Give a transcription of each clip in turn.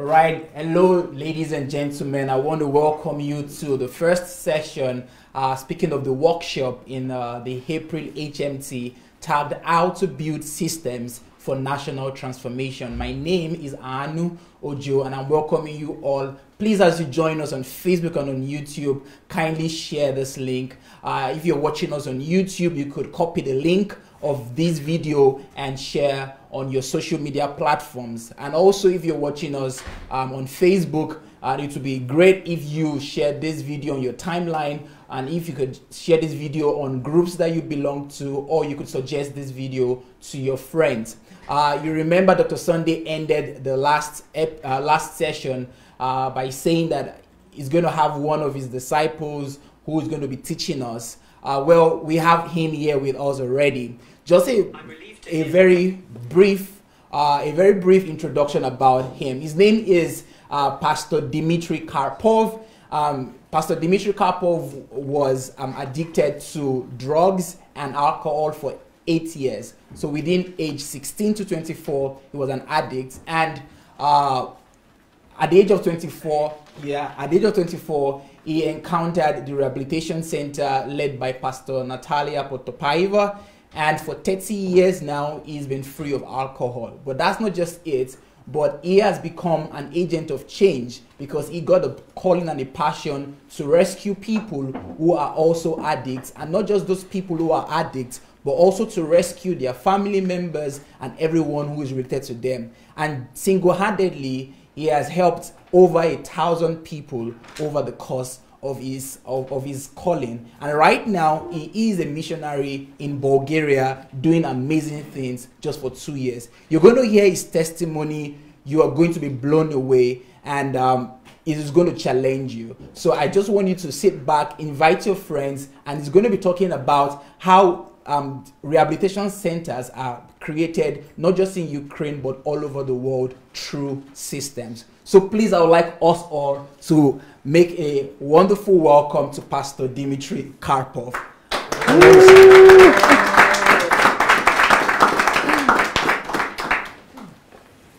All right, hello ladies and gentlemen. I want to welcome you to the first session, speaking of the workshop in the April HMT, tagged How to Build Systems for National Transformation. My name is Anu Ojo and I'm welcoming you all. Please, as you join us on Facebook and on YouTube, kindly share this link. If you're watching us on YouTube, you could copy the link of this video and share on your social media platforms. And also, if you're watching us on Facebook, it would be great if you share this video on your timeline, and if you could share this video on groups that you belong to, or you could suggest this video to your friends. You remember Dr. Sunday ended the last session by saying that he's going to have one of his disciples who is going to be teaching us. Well, we have him here with us already. Just a very brief introduction about him. His name is Pastor Dmitri Karpov. Pastor Dmitri Karpov was addicted to drugs and alcohol for 8 years. So within age 16 to 24, he was an addict. And at the age of 24, he encountered the rehabilitation center led by Pastor Natalia Potopaeva. And for 30 years now, he's been free of alcohol. But that's not just it, but he has become an agent of change because he got a calling and a passion to rescue people who are also addicts, and not just those people who are addicts, but also to rescue their family members and everyone who is related to them. And single-handedly, he has helped over 1,000 people over the course of his calling. And right now, he is a missionary in Bulgaria doing amazing things just for 2 years. You're going to hear his testimony. You are going to be blown away, and it is going to challenge you. So I just want you to sit back, invite your friends, and he's going to be talking about how rehabilitation centers are created not just in Ukraine but all over the world through systems. So please, I would like us all to make a wonderful welcome to Pastor Dmitri Karpov.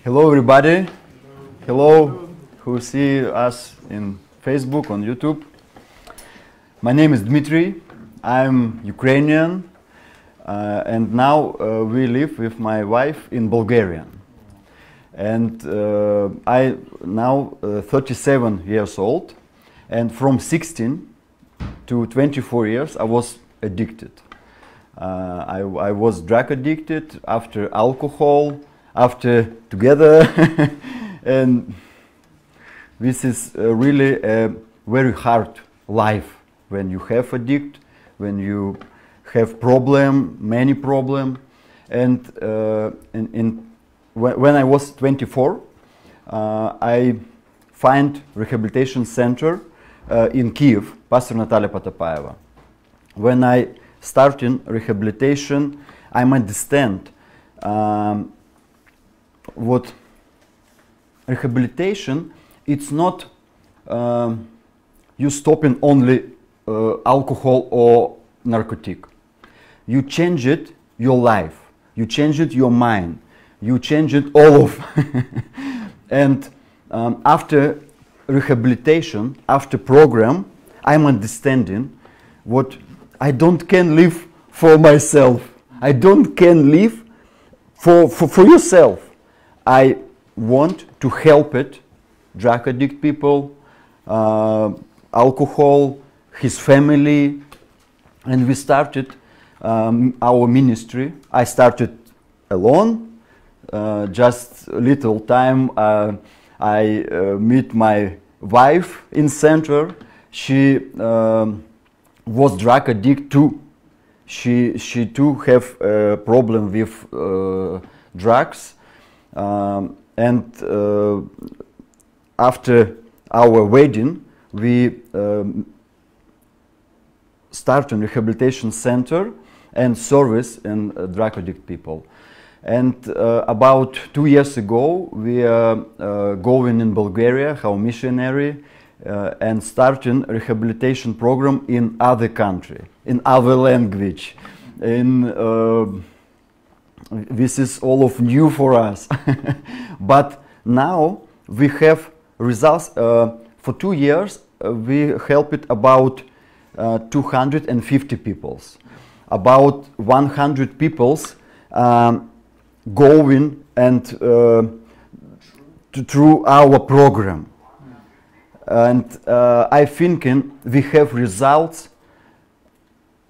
Hello everybody. Hello who see us in Facebook, on YouTube. My name is Dmitri. I'm Ukrainian. And now we live with my wife in Bulgaria. And I now 37 years old, and from 16 to 24 years I was addicted. I was drug addicted, after alcohol, after together, and this is really a very hard life when you have addict, when you have many problem, and when I was 24, I find rehabilitation center in Kiev, Pastor Natalia Potopaeva. When I start in rehabilitation, I understand what rehabilitation. It's not you stopping only alcohol or narcotic. You change it your life, you change it your mind, you change it all of. And after rehabilitation, after program, I'm understanding what I don't can live for myself. I don't can live for yourself. I want to help it, drug addict people, alcohol, his family, and we started our ministry. I started alone, just a little time. I meet my wife in center. She was drug addict too. She too have a problem with drugs, and after our wedding, we start a rehabilitation center and service in drug addict people. And about 2 years ago, we are going in Bulgaria, our missionary, and starting rehabilitation program in other country, in other language. This is all of new for us. But now we have results. For 2 years, we helped about 250 peoples. About 100 peoples going and through our program. And I think we have results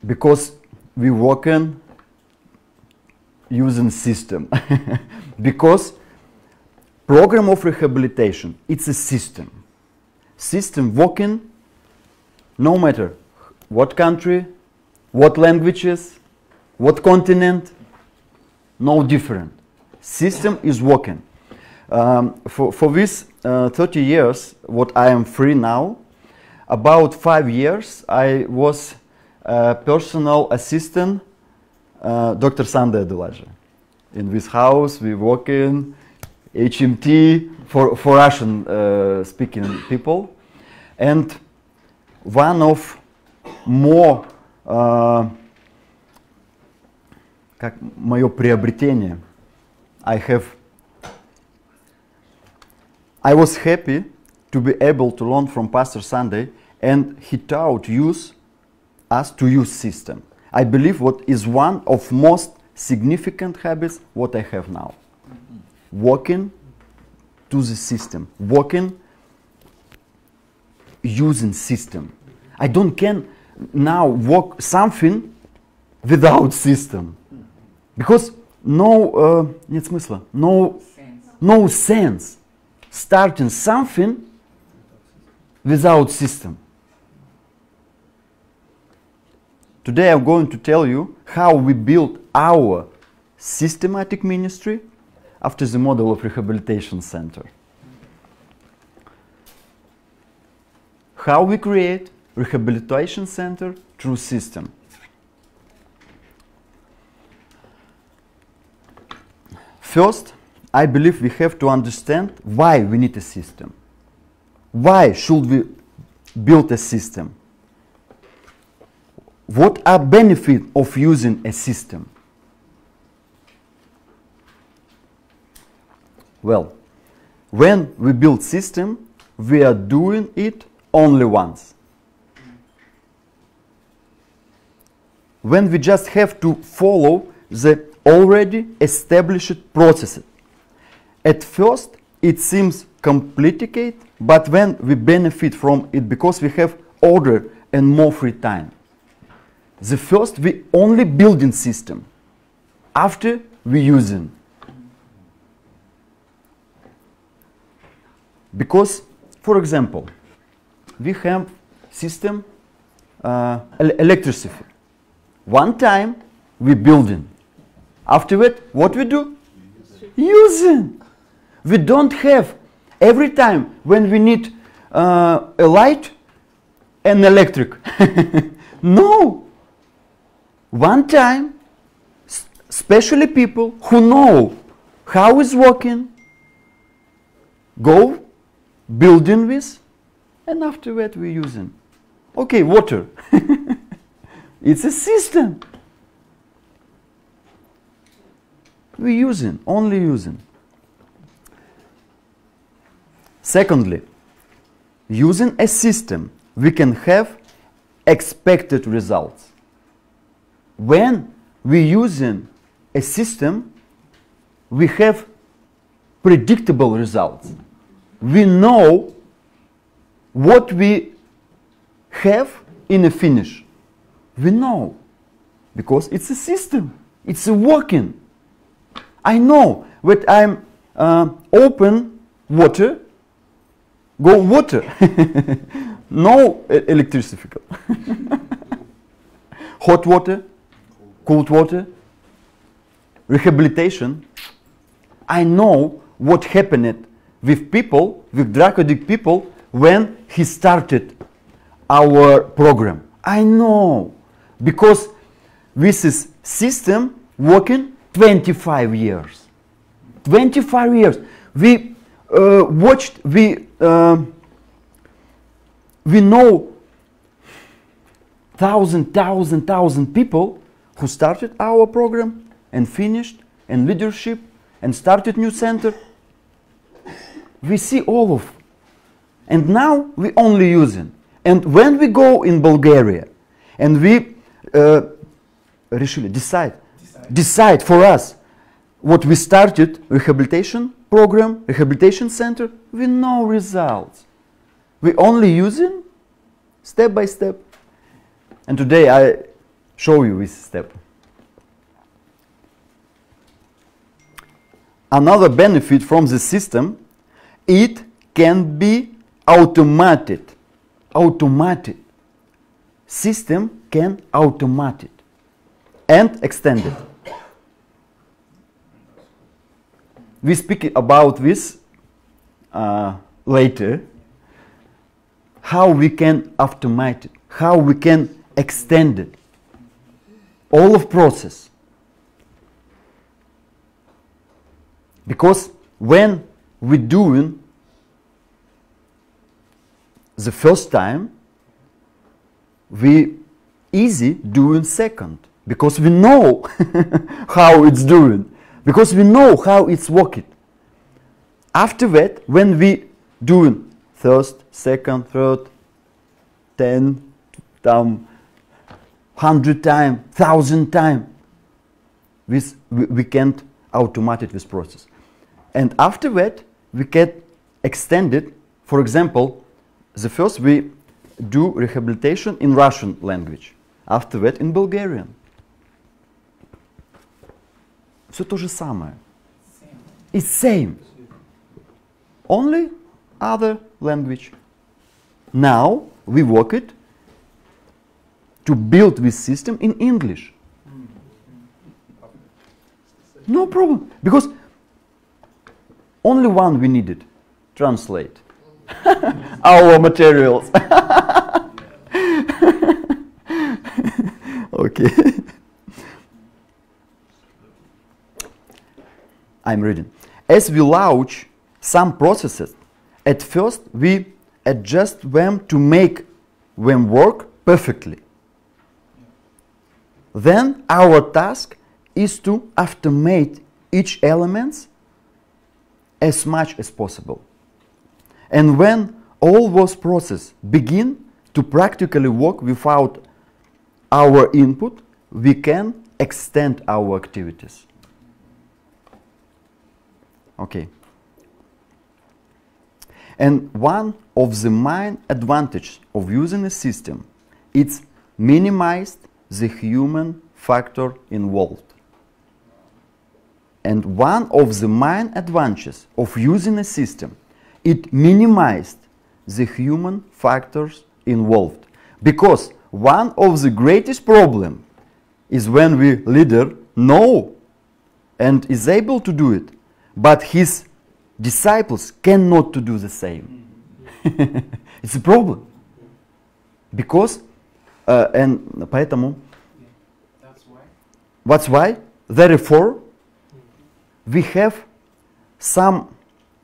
because we working using system. Because program of rehabilitation, it's a system. System working no matter what country, what languages, what continent, no different. System is working. For this 30 years, what I am free now, about 5 years I was personal assistant Dr. Sandy Adelaja. In this house we work in HMT for Russian speaking people. And one of more как мое приобретение, I was happy to be able to learn from Pastor Sunday, and he taught us to use system. I believe what is one of most significant habits what I have now. Working to the system, working using system. I don't can now work something without system, because нет смысла, no sense starting something without system. Today I'm going to tell you how we built our systematic ministry after the model of rehabilitation center. How we create rehabilitation center through system. First, I believe we have to understand why we need a system. Why should we build a system? What are benefits of using a system? Well, when we build system, we are doing it only once. When we just have to follow the already established processes. At first, it seems complicated, but when we benefit from it because we have order and more free time. The first, we only building system. After, we using. Because, for example, we have system electricity. One time, we building. Afterward, what we do? Using. We don't have every time when we need a light and electric. No. One time, especially people who know how it's working, go building this, and afterward we're using. Okay, water. It's a system. We're using, only using. Secondly, using a system, we can have expected results. When we're using a system, we have predictable results. We know what we have in a finish. We know, because it's a system. It's a working. I know when I'm open water, go water. No electricity. Hot water, cold water, rehabilitation. I know what happened with people, with drug addict people, when he started our program. I know, because this is system working 25 years. 25 years. We watched, we know thousand people who started our program and finished, and leadership, and started new center. we see all of, and now we only using. And when we go in Bulgaria, and we decide for us what we started rehabilitation program, rehabilitation center, with no results. We only using step by step. And today I show you this step. Another benefit from the system, it can be automated. Automated. System can automate it and extend it. We speak about this later, how we can automate it, how we can extend it, all of process. Because when we're doing the first time, we easy doing second, because we know how it's doing, because we know how it's working. After that, when we doing first, second, third, 10, 100 times, 1,000 times, we can't automate this process. And after that, we can extend it. For example, the first we do rehabilitation in Russian language. After that, in Bulgarian. Все то же самое. It's same. Only other language. Now we work it to build this system in English. No problem, because only one we needed, translate our materials. Okay. I'm reading. As we launch some processes, at first we adjust them to make them work perfectly. Then our task is to automate each element as much as possible. And when all those processes begin to practically work without our input, we can extend our activities. Okay. And one of the main advantages of using a system is minimized the human factor involved. And one of the main advantages of using a system, it minimized the human factors involved. Because one of the greatest problems is when we leader know and is able to do it, but his disciples cannot to do the same. It's a problem. Because, and поэтому, that's why, therefore, we have some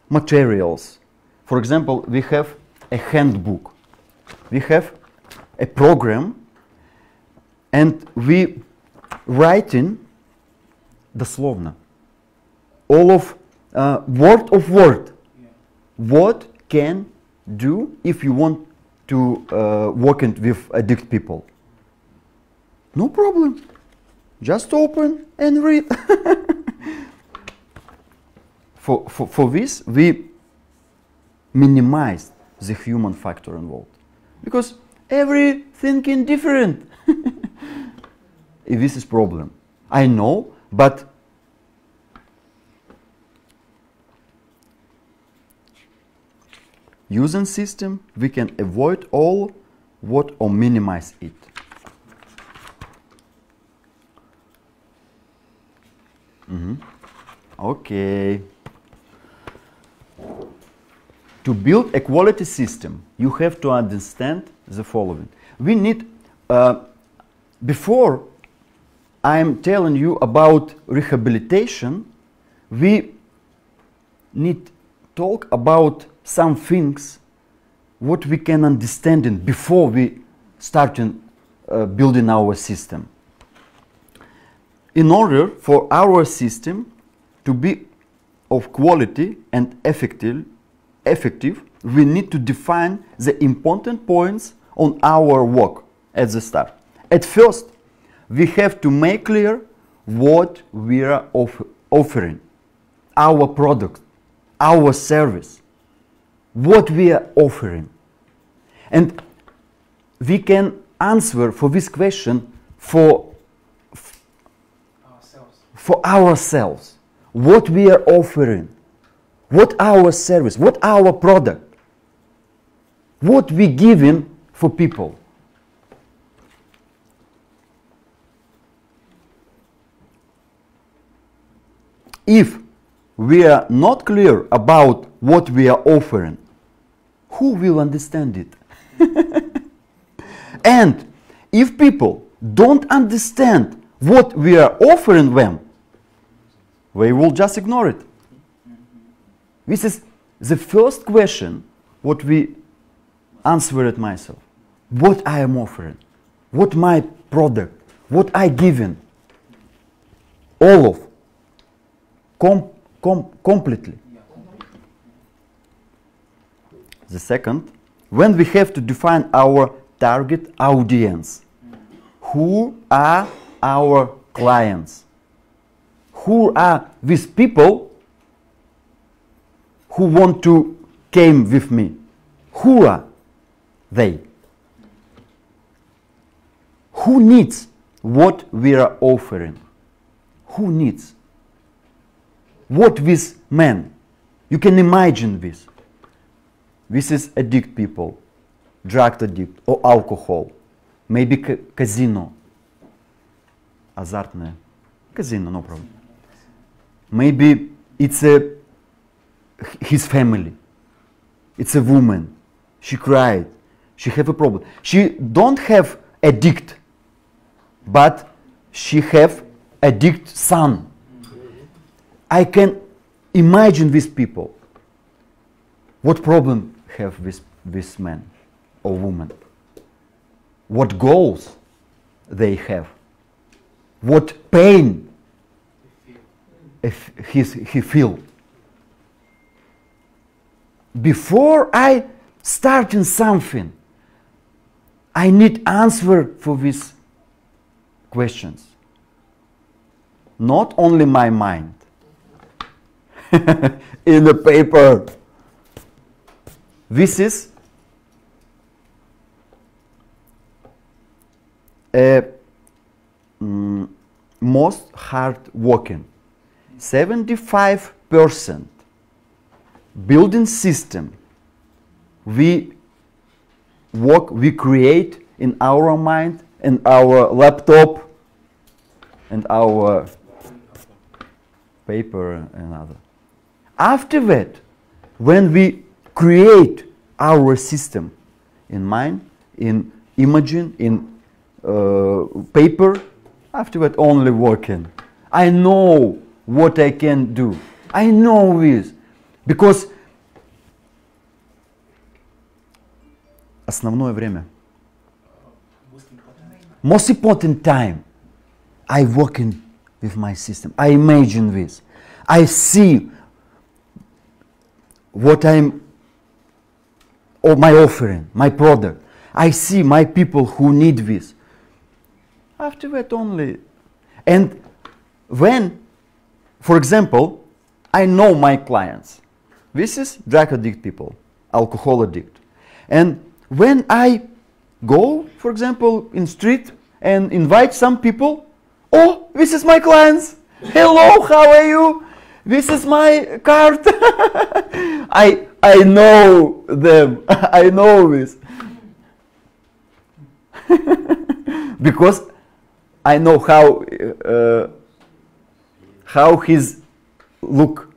materials. For example, we have a handbook. We have a program, and we writing дословно all of word of word. What can do if you want to work with addict people? No problem. Just open and read. For this, we minimize the human factor involved. Because every thinking different. This is problem. I know, but using system, we can avoid all what or minimize it. Okay. To build a quality system, you have to understand the following. We need, before I'm telling you about rehabilitation, we need talk about some things what we can understand before we start building our system. In order for our system to be of quality and effective, effective, we need to define the important points on our work at the start. At first, we have to make clear what we are offering, our product, our service, what we are offering. And we can answer for this question for ourselves. What we are offering, what our service, what our product, what we giving for people. If we are not clear about what we are offering, who will understand it? And if people don't understand what we are offering them, they will just ignore it. This is the first question what we answered myself. What I am offering, what my product, what I giving, all of, completely. The second, when we have to define our target audience, who are our clients? Who are these people who want to came with me? Who are they? Who needs what we are offering? Who needs? What this man? You can imagine this. This is addict people, drug addict or alcohol, maybe casino, азартное, casino, no problem. Maybe it's his family. It's a woman. She cried. She have a problem. She don't have addict, but she have addict son. I can imagine these people. What problem have this man or woman? What goals they have? What pain he feel? Before I starting something, I need answer for these questions. Not only my mind. In the paper. This is a most hard working. 75% building system we create in our mind and our laptop and our paper and other. After that, when we create our system in mind, in imaging, in paper, after that only working. I know what I can do. I know this. Because основное время. Most important time. I working with my system. I imagine this. I see what I'm, or my offering, my product. I see my people who need this. After that only. And when, for example, I know my clients. This is drug addict people, alcohol addict. And when I go, for example, in street and invite some people, oh, this is my clients. Hello, how are you? This is my card. I know them. I know this. Because I know how his look.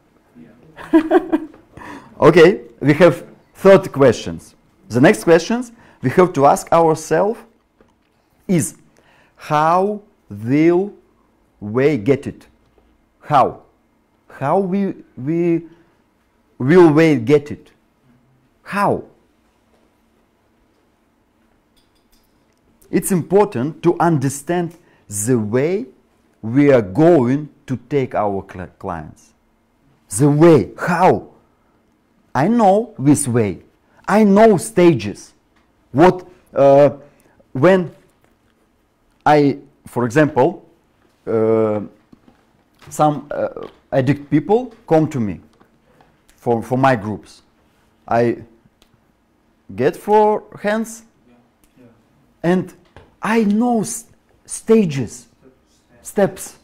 Okay, we have third questions. The next questions we have to ask ourselves is how will we get it? How? How will we get it? How? It's important to understand the way we are going to take our clients. The way, how? I know this way. I know stages. What when I, for example, some addict people come to me for my groups. I get for hands, and I know stages, steps,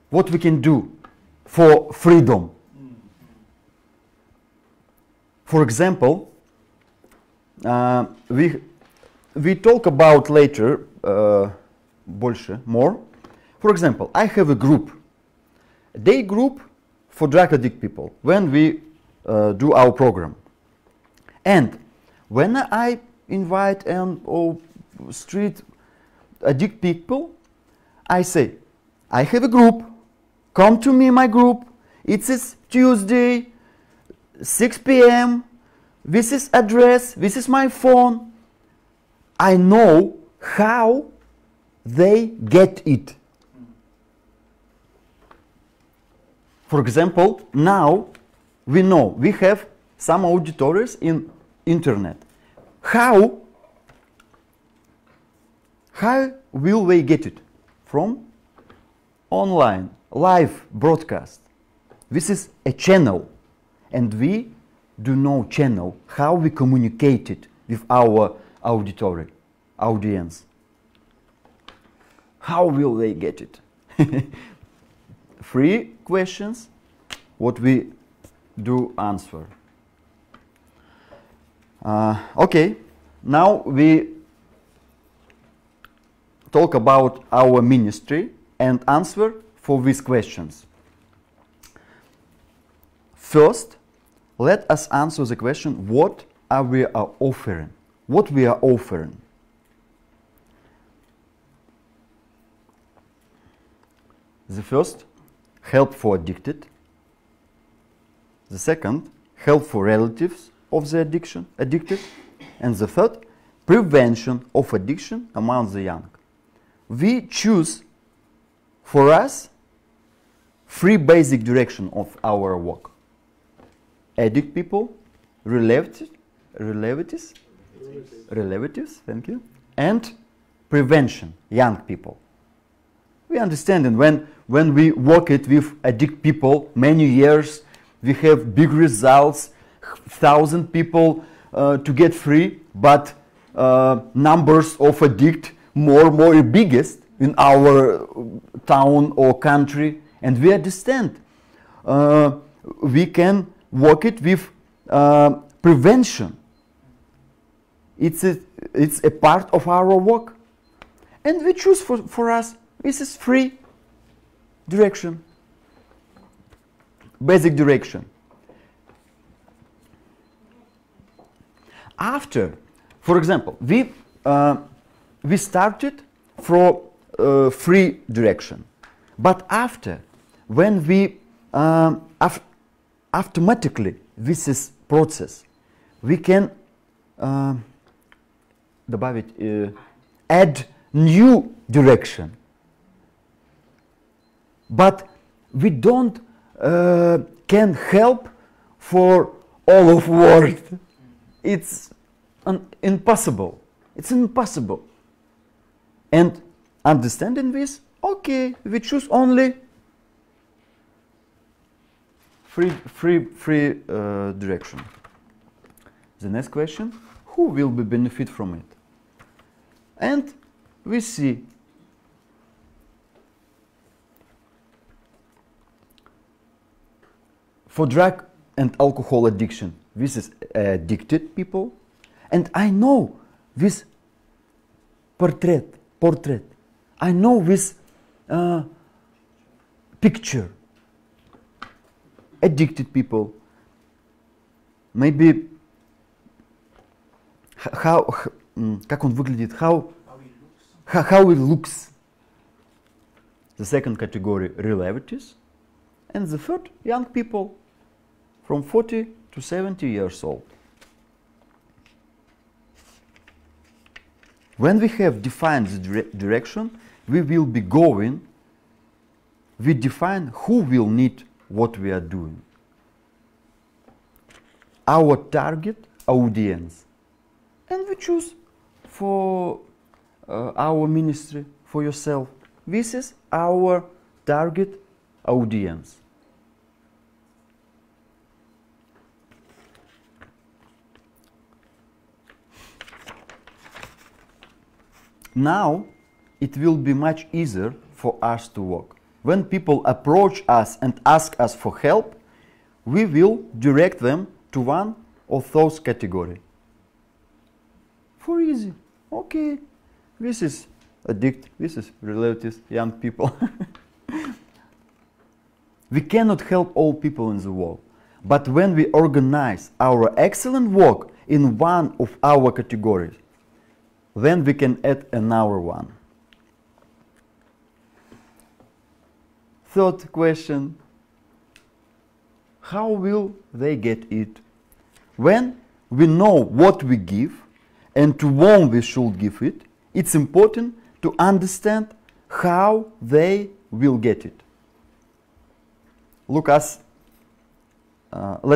what we can do for freedom. For example, we talk about later more. For example, I have a group, a day group for drug addict people when we do our program. And when I invite street addict people, I say, I have a group, come to me, my group, it is Tuesday, 6 p.m., this is address, this is my phone. I know how they get it. For example, now we know we have some auditories in internet. How will they get it? From online, live broadcast. This is a channel, and we do know channel, how we communicate it with our auditory, audience. How will they get it? 3 questions, what we do answer. Okay, now we talk about our ministry and answer for these questions. First, let us answer the question, what are we offering? What we are offering? The first, help for addicted. The second, help for relatives of the addicted. And the third, prevention of addiction among the young. We choose for us 3 basic directions of our work. Addict people, relatives, thank you, and prevention, young people. We understand, and when we work it with addict people many years, we have big results, 1,000 people to get free, but numbers of addict more biggest in our town or country, and we understand we can work it with prevention. It's a part of our work, and we choose for us, this is 3 direction, basic direction. After, for example, we started from 3 direction, but after, when we automatically, this is process, we can add new direction. But we don't can help for all of world. It's impossible. It's impossible. And understanding this, okay, we choose only free direction. The next question, who will be benefit from it? And we see for drug and alcohol addiction, this is addicted people, and I know this portrait. I know this picture. Addicted people. Maybe как он выглядит, how it looks. The second category, relatives, and the third, young people from 40 to 70 years old. When we have defined the direction, we will be going, we define who will need what we are doing. our target audience. And we choose for our ministry, for yourself. This is our target audience. Now, it will be much easier for us to work. When people approach us and ask us for help, we will direct them to one of those categories. For easy. Okay, this is addict, this is relatives, young people. We cannot help all people in the world. But when we organize our excellent work in one of our categories, then we can add another one. Third question, how will they get it? When we know what we give and to whom we should give it, it's important to understand how they will get it. Let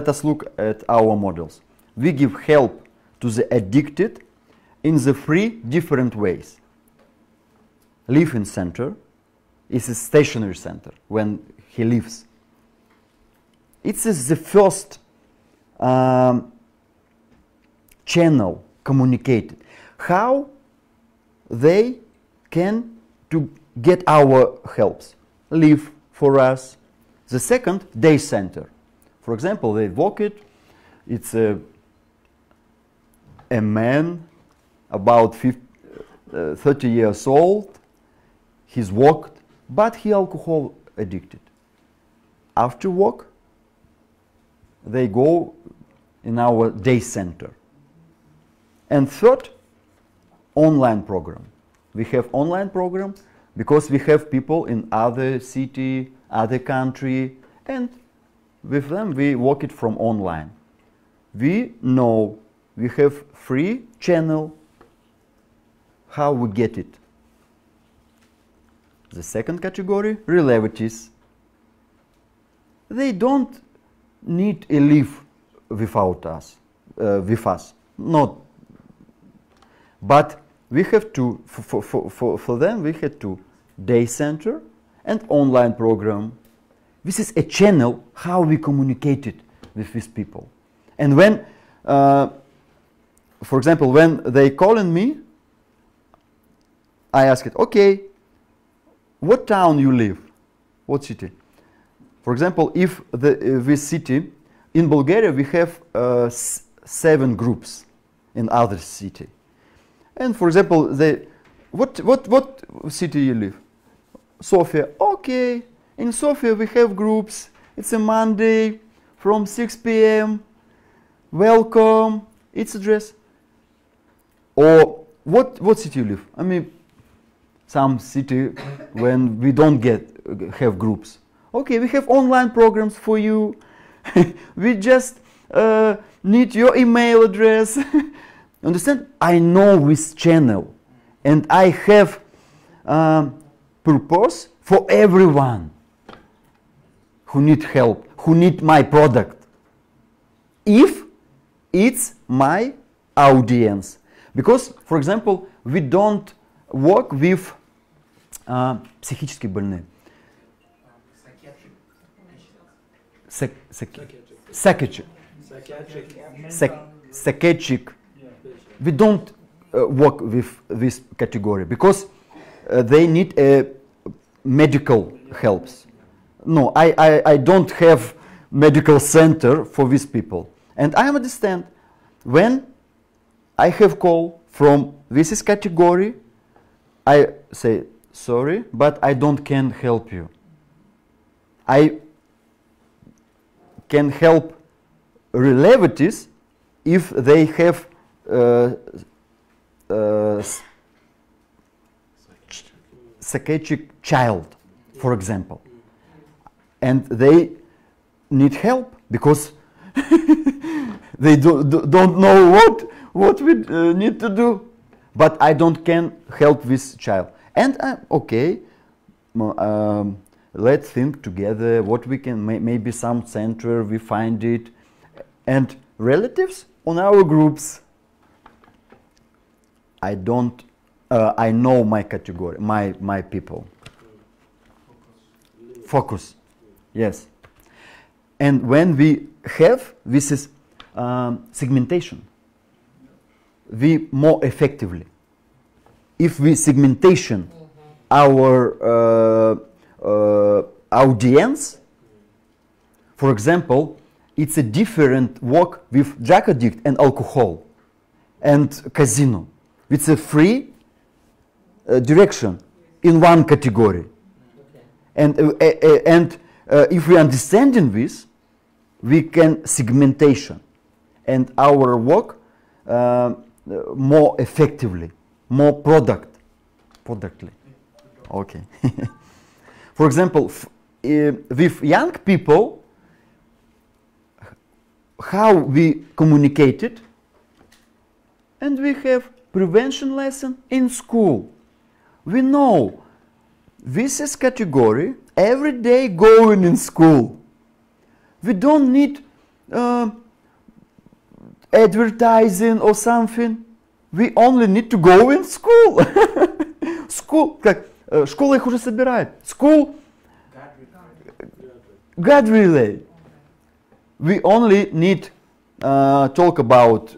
us look at our models. We give help to the addicted in the three different ways. Living center is a stationary center when he lives. It is the first channel communicated. How they can to get our helps, live for us. The second, day center. For example, they walk it. It's a man about 30 years old. He's walked, but he alcohol addicted. After work, they go in our day center. And third, online program. We have online program because we have people in other city, other country, and with them we work it from online. We know we have free channel. How we get it? The second category, relatives. They don't need a live without us, with us. Not. But we have to, for them, we have to day center and online program. This is a channel how we communicated with these people. And when, for example, when they call on me, I ask it, okay, what town you live? What city? For example, if this city, in Bulgaria we have 7 groups in other city. And for example, what city you live? Sofia. Okay, in Sofia we have groups. It's a Monday from 6 p.m. Welcome. It's address. Or what city you live? I mean, some city when we don't have groups. Okay, we have online programs for you. We just need your email address. Understand? I know this channel, and I have purpose for everyone who need help, who need my product. If it's my audience, because, for example, we don't work with психически больные. Psychiatric. We don't work with this category because they need medical helps. No, I don't have medical center for these people. And I understand when I have call from this category, I say, sorry, but I can help you. I can help relatives if they have psychiatric child, for example, and they need help because they don't know what we need to do. But I can help this child. And okay, let's think together what we can, maybe some center, we find it. And relatives on our groups. I don't. I know my category, my people. Focus. Yes. And when we have this is segmentation, we more effectively. If we segmentation our audience, for example, it's a different work with drug addict and alcohol and casino. It's a free direction in one category. And if we understanding this, we can segmentation and our work more effectively, more productly. Okay. For example, with young people, how we communicated, and we have prevention lesson in school. We know this is category every day going in school. We don't need advertising or something. We only need to go in school. School, как школа их уже собирает. School, God relay. We only need talk about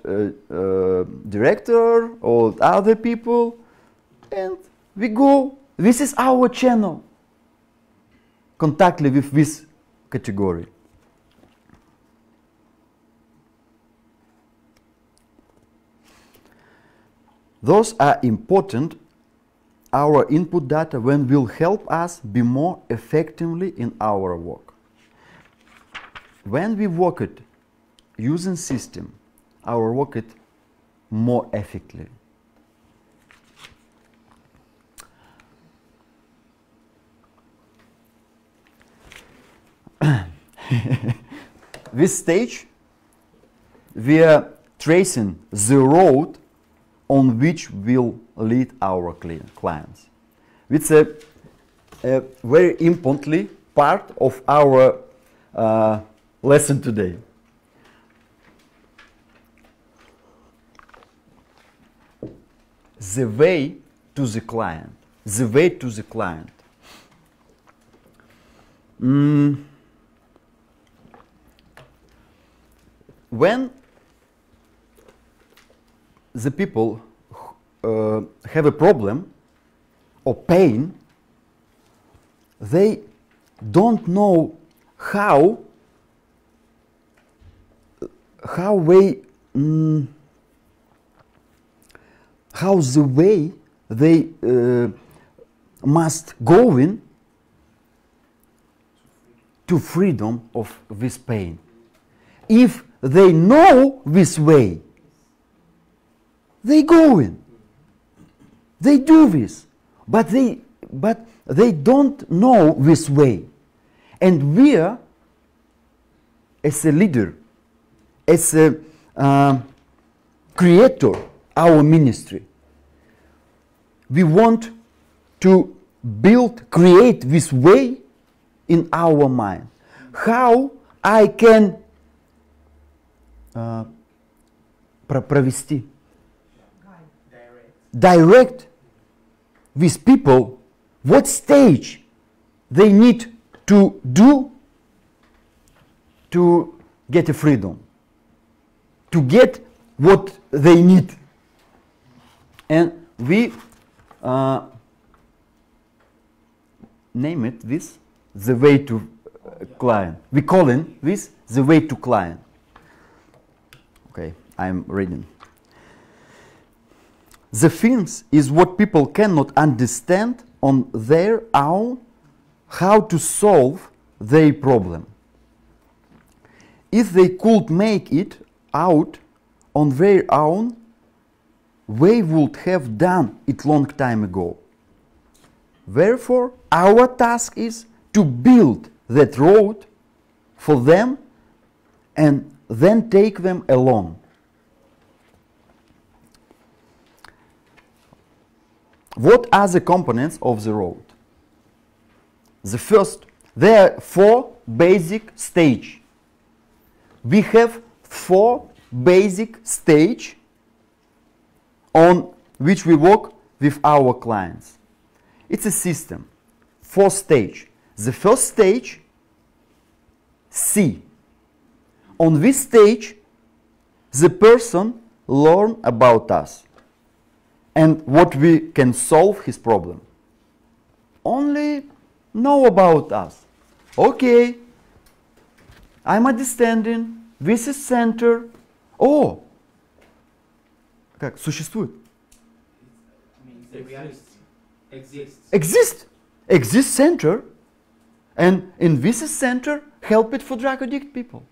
director or other people, and we go. This is our channel. Contact with this category. Those are important, our input data, when will help us be more effectively in our work. When we work it using system, our work it more effectively. This stage, we are tracing the road on which will lead our clients. It's a very importantly part of our lesson today. The way to the client. The way to the client. When the people have a problem or pain, they don't know how the way they must go in to freedom of this pain. If they know this way, they go in. They do this, but they don't know this way. And we are, as a leader, as a creator, our ministry, we want to create this way in our mind. How I can провести, direct with people what stage they need to do to get a freedom, to get what they need. And we name it this, the way to client. We call it this, the way to client. Okay, I'm reading. The things is what people cannot understand on their own, how to solve their problem. If they could make it out on their own, they would have done it long time ago. Therefore, our task is to build that road for them and then take them along. What are the components of the road? The first, there are 4 basic stages. We have 4 basic stage on which we work with our clients. It's a system, 4 stage. The first stage, C. On this stage, the person learn about us and what we can solve his problem. Only know about us. Okay, I'm understanding, this is center. О, как, существует? Exist center, and in this center, help it for drug addict people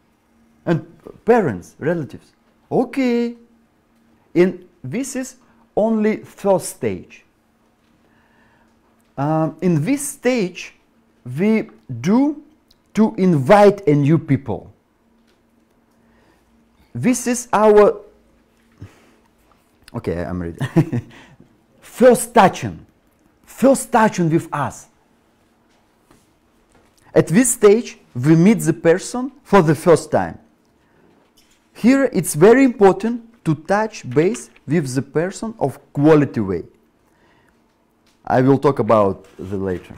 and parents, relatives. Okay, this is only first stage. In this stage, we do to invite a new people. This is our, okay, I'm ready. First touching with us. At this stage, we meet the person for the first time. Here, it's very important to touch base with the person of quality way. I will talk about the later.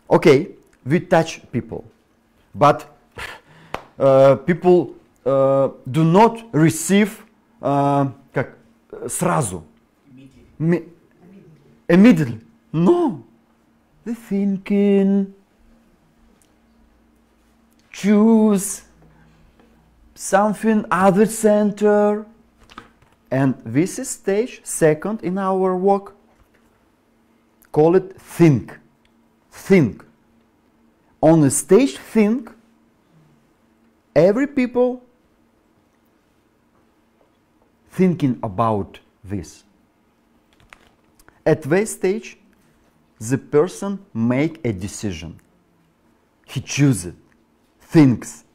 Okay, we touch people, but people do not receive как, сразу. Immediately. No. The thinking, choose something other center, and this is stage second in our work. Call it think. Think. On the stage think, every people thinking about this. At this stage, the person make a decision. He chooses, thinks.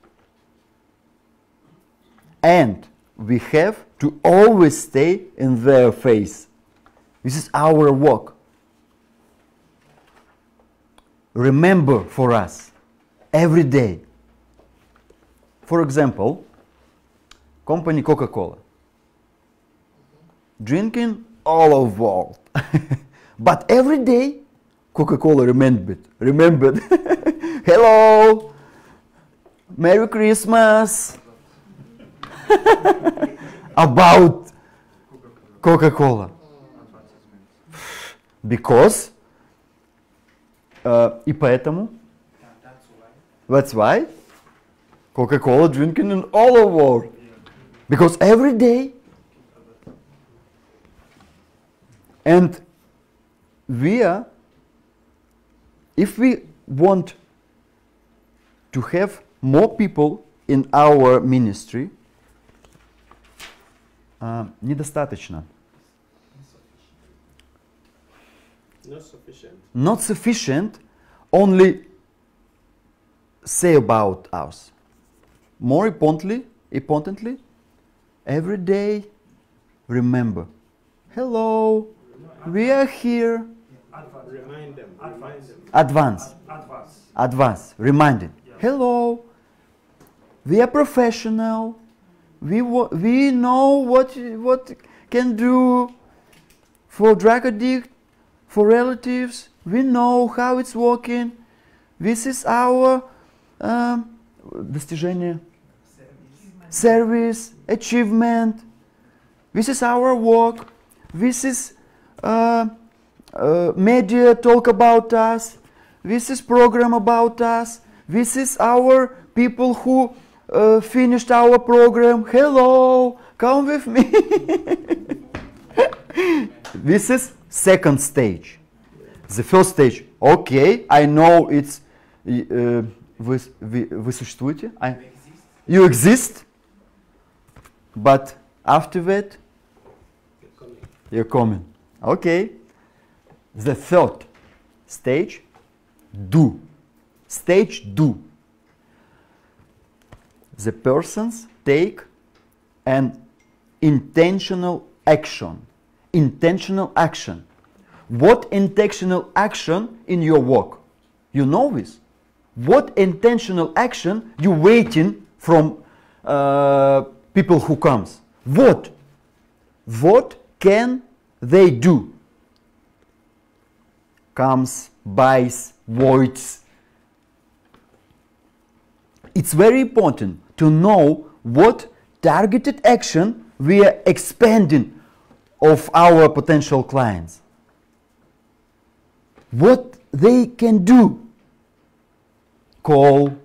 And we have to always stay in their face. This is our work. Remember for us, every day. For example, company Coca-Cola. Drinking all of world. But every day, Coca-Cola remembered. Hello, Merry Christmas. About Coca-Cola. Because, и поэтому, that's why, Coca-Cola drinking in all over world. Because every day, and if we want to have more people in our ministry, недостаточно. Not sufficient. Only say about us. More importantly, every day remember. Hello, we are here. Remind them. Advance. Reminding. Yeah. Hello, we are professional. We know what can do for drug addict, for relatives. We know how it's working. This is our достижение, service, achievement. This is our work. This is media talk about us. This is program about us. This is our people who finished our program. Hello, come with me. This is second stage. The first stage. Okay, I know it's вы существуете. You exist. But after that, you're coming. Okay. The third stage, do. Stage do. The persons take an intentional action. Intentional action. What intentional action in your work? You know this. What intentional action you waiting from people who comes. What can they do? Comes, buys, voids. It's very important to know what targeted action we are expanding of our potential clients. What they can do. Call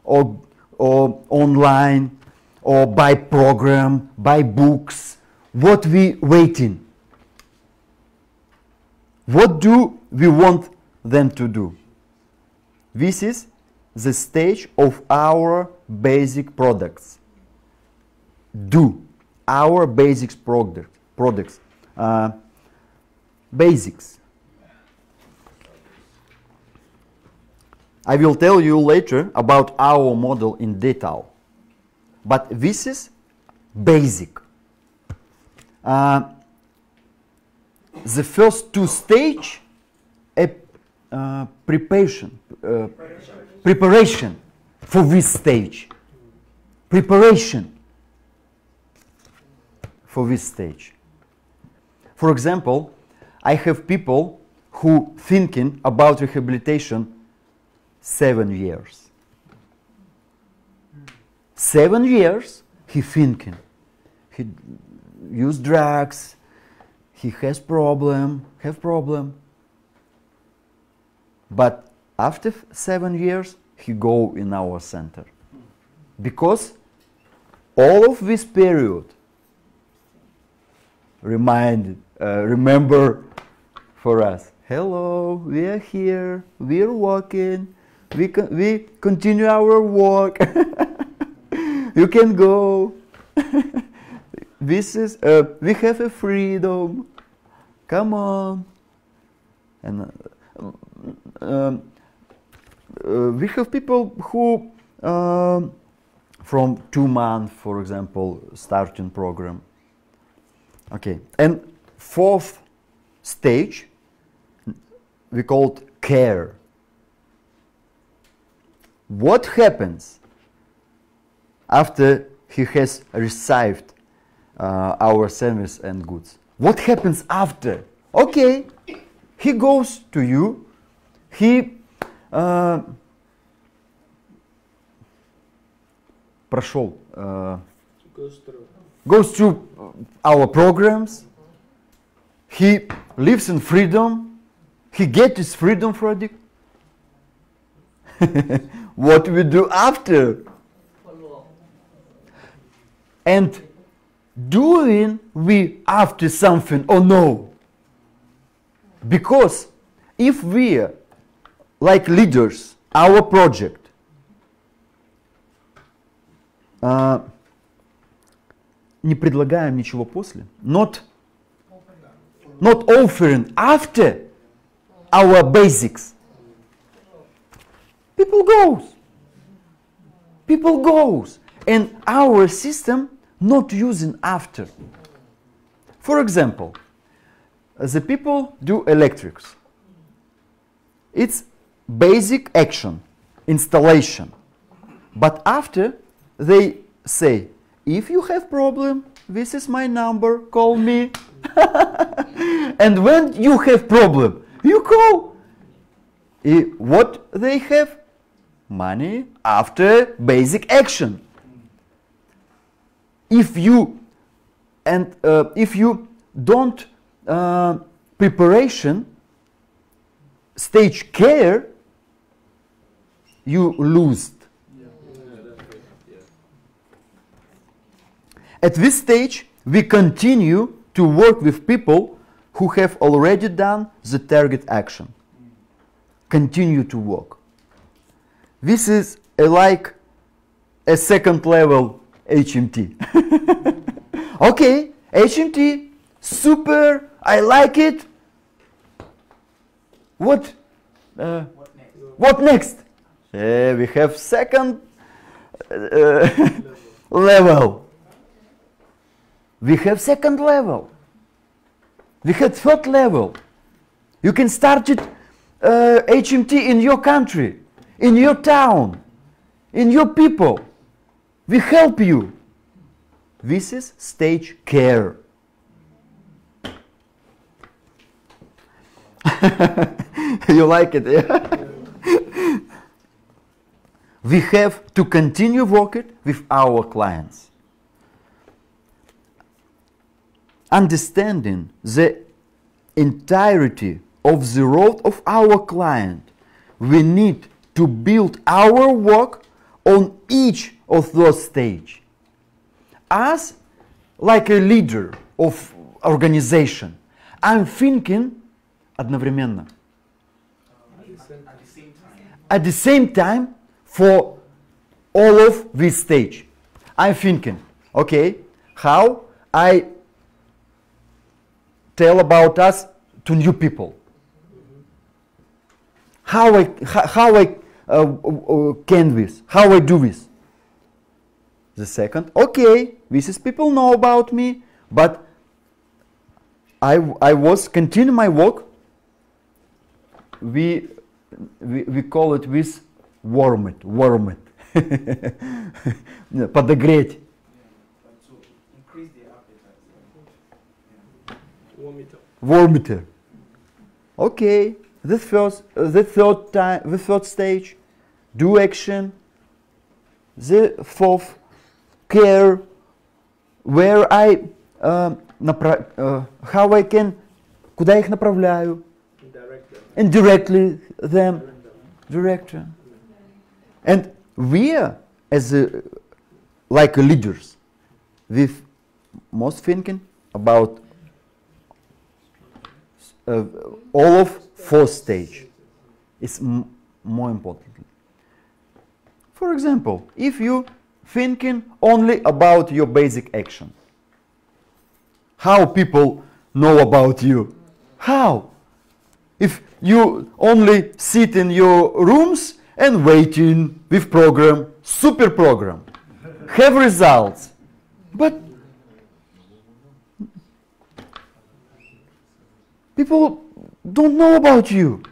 or online or buy program, buy books. What we waiting? What do we want them to do? This is the stage of our basic products. Do our basics products. Basics. I will tell you later about our model in detail. But this is basic. The first two stages, preparation for this stage. Preparation for this stage. For example, I have people who thinking about rehabilitation 7 years. 7 years he thinking. He use drugs. He have problem. But after 7 years he go in our center. Because all of this period remember for us. Hello, we are here. We are walking. We continue our walk. You can go. This is we have a freedom. Come on. And we have people who from 2 months, for example, starting program. Okay, and fourth stage we called care. What happens after he has received our service and goods? What happens after? Okay, he goes to you, he goes through our programs, he lives in freedom, he gets his freedom from it. What we do after? And doing we after something or no? Because if we are like leaders, our project, не предлагаем ничего после, not offering after our basics, people goes, and our system not using after. For example, the people do electrics. It's basic action, installation. But after they say, if you have problem, this is my number, call me. And when you have problem, you call. What they have? Money after basic action. If you don't preparation stage care, you lose. At this stage, we continue to work with people who have already done the target action. Continue to work. This is like a second level HMT. Okay, HMT, super, I like it. What next? We have second level. We have second level. We have third level. You can start it HMT in your country, in your town, in your people. We help you. This is stage care. You like it, yeah? We have to continue working with our clients. Understanding the entirety of the road of our client, we need to build our work on each of those stages. As like a leader of organization, I'm thinking одновременно. At the same time, for all of this stage, I'm thinking, okay, how I tell about us to new people. How I can this? How I do this? The second, okay, this is people know about me, but I was continue my work. We call it with warm it. Подогреть. Increase the appetite. Warm it. Okay, the third stage, do action. The fourth, care, where I how I can, куда их направляю, indirectly them, director. And we are, as like leaders, with most thinking about all of fourth stage. It's more important. For example, if you thinking only about your basic action, how people know about you? How? If you only sit in your rooms and waiting with program, super program, have results, but people don't know about you.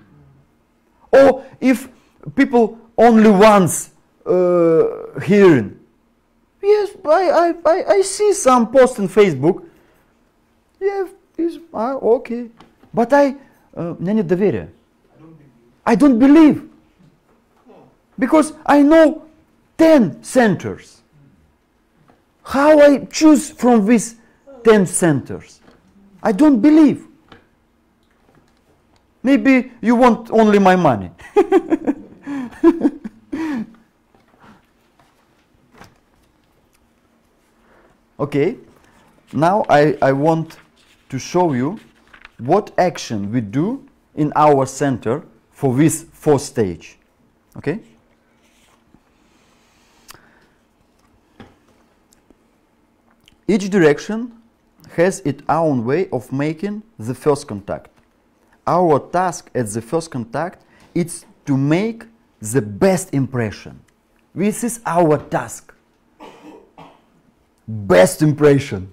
Or if people only once hearing, yes, I see some post on Facebook, yeah, okay, but у меня нет доверия. I don't believe. Because I know 10 centers. How I choose from these 10 centers? I don't believe. Maybe you want only my money. Okay, now I want to show you what action we do in our center for this fourth stage. Okay? Each direction has its own way of making the first contact. Our task at the first contact is to make the best impression. This is our task. Best impression.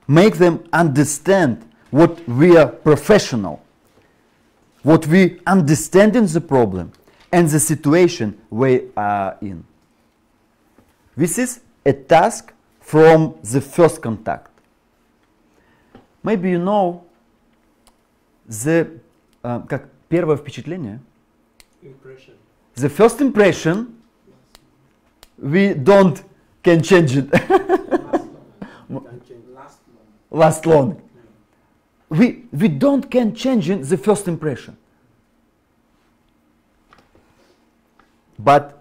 Make them understand what we are professional, what we understand in the problem and the situation we are in. This is a task from the first contact. Maybe you know the как первое впечатление. Impression. The first impression, we don't can change it. Last long. We don't can change it, the first impression. But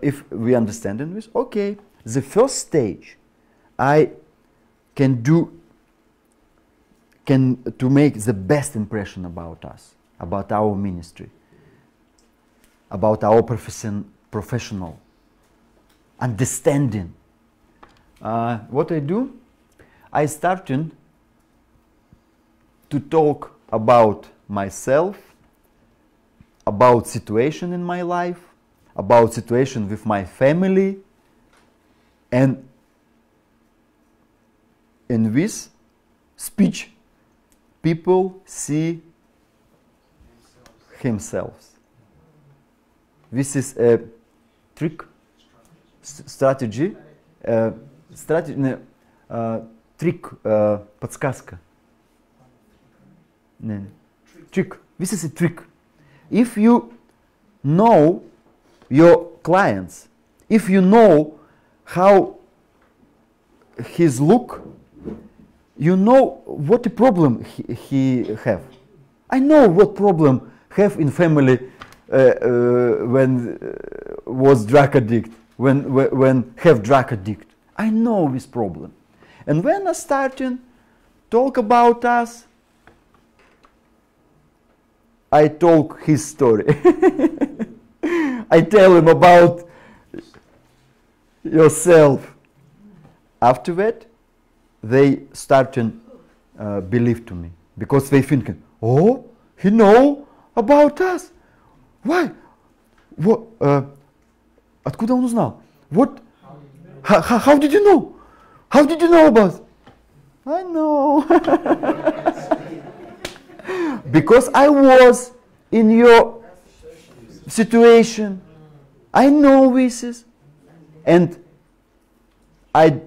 if we understand in this, okay, the first stage I can do to make the best impression about us, about our ministry, about our professional understanding. What I do, I started to talk about myself, about situation in my life, about situation with my family, and in this speech people see themselves. This is a trick, strategy, trick, подсказка. Trick. This is a trick. If you know your clients, if you know how his look, you know what the problem he have. I know what problem have in family when was drug addict, when have drug addict. I know this problem. And when I starting talk about us, I talk his story. I tell him about yourself. After that, they start to believe to me, because they think, oh, he know about us. Why? What? Откуда он узнал? What? How did you know? How did you know about us? I know. Because I was in your situation. I know this. And I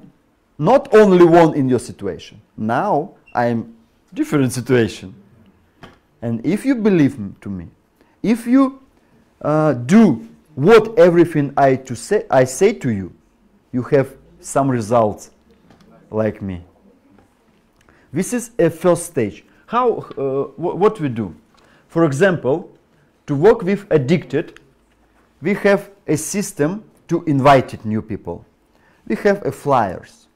not only one in your situation. Now I'm different situation. And if you believe to me, if you do what everything I say to you, you have some results like me. This is a first stage. How? What we do? For example, to work with addicted, we have a system to invite new people. We have flyers,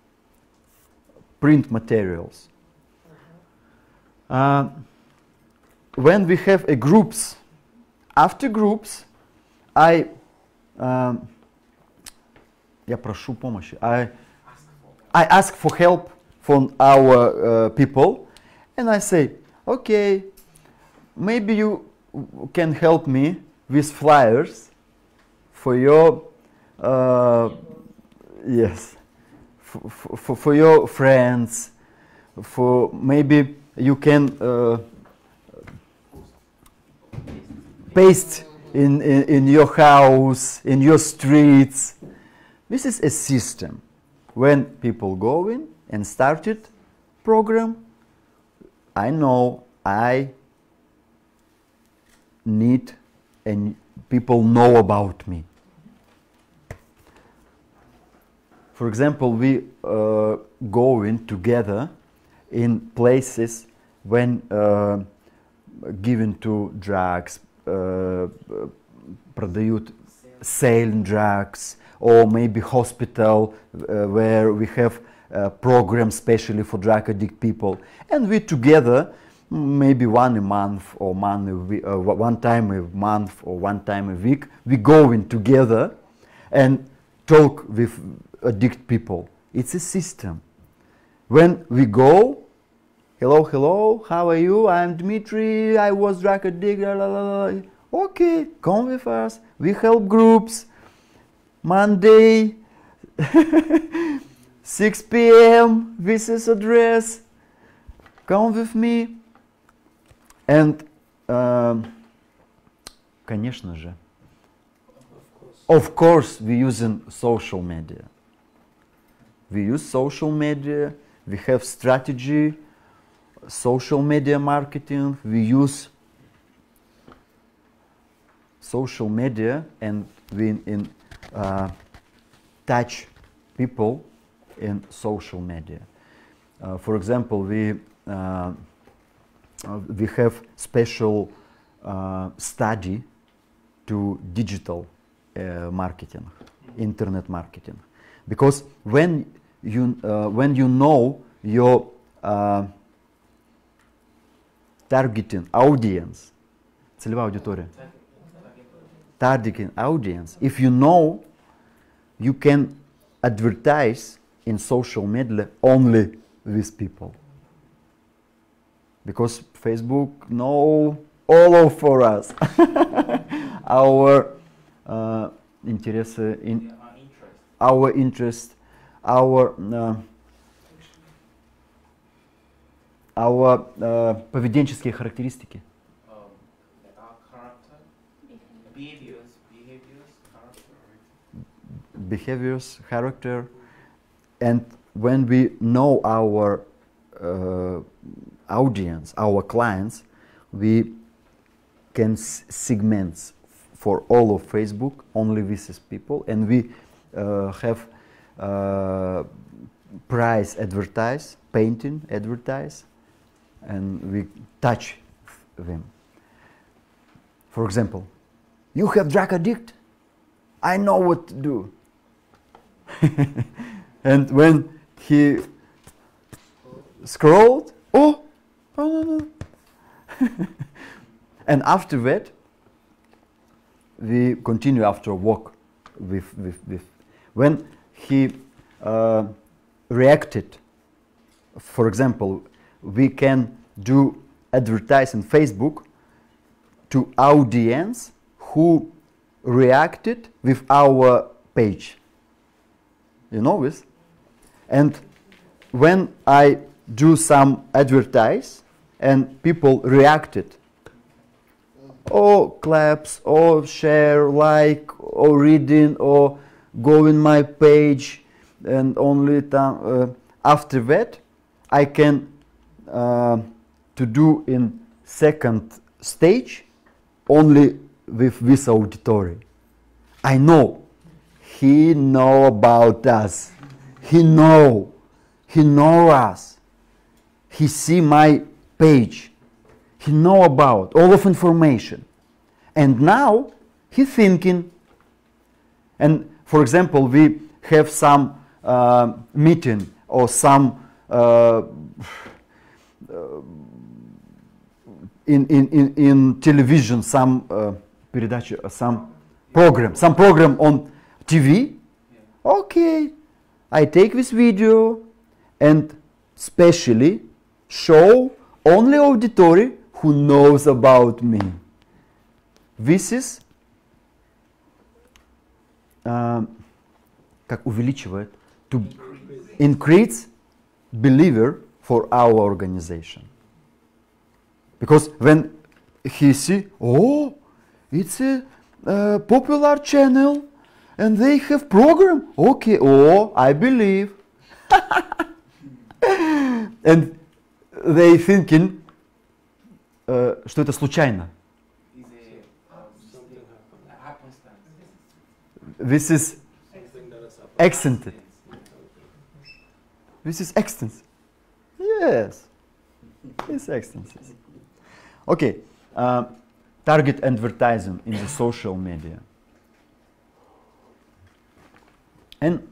print materials. When we have groups, after groups, я прошу помощи. I ask for help from our people, and I say, okay, maybe you can help me with flyers for your yes, for your friends. For maybe you can paste in your house, in your streets. This is a system. When people go in and started program, I know I need and people know about me. For example, we go in together in places when given to drugs, продают selling drugs, or maybe hospital where we have a program specially for drug addict people, and we together maybe one a month or one time a month or one time a week we go in together and talk with addict people. It's a system. When we go, hello, how are you? I'm Dmitri, I was drug addict, la, la, la. Okay, come with us. We help groups. Monday, 6 p.m., this is address. Come with me. And, конечно же, of course, we using social media. We use social media. We have strategy, social media marketing. We use social media, and we touch people in social media. For example, we have special study to digital marketing, internet marketing, because when you know your targeting audience, целевая аудитория, targeting audience, if you know, you can advertise in social media only with people, because Facebook know all of for us our интересы, our interest, our поведенческие характеристики. behaviors, character, and when we know our audience, our clients, we can segment for all of Facebook only these people, and we have price advertise, painting advertise, and we touch them. For example, you have drug addict? I know what to do. And when he scrolled, oh no. And after that, we continue after a walk with when he reacted. For example, we can do advertise on Facebook to audience who reacted with our page. You know this? And when I do some advertise and people reacted, or claps, or share, like, or reading, or go in my page, and only after that I can to do in second stage only with this auditory. I know he know about us. He know us. He see my page. He know about all of information. And now he thinking. And for example, we have some meeting or some in television, some передача, some program on TV. Okay, I take this video and specially show only auditory who knows about me. This is как увеличивает, to increase believer for our organization. Because when he see, oh, it's a popular channel and they have program, okay, oh, I believe. And they thinking, что это случайно. This is accented. This is accents. Yes, it's accents. Okay, target advertising in the social media. And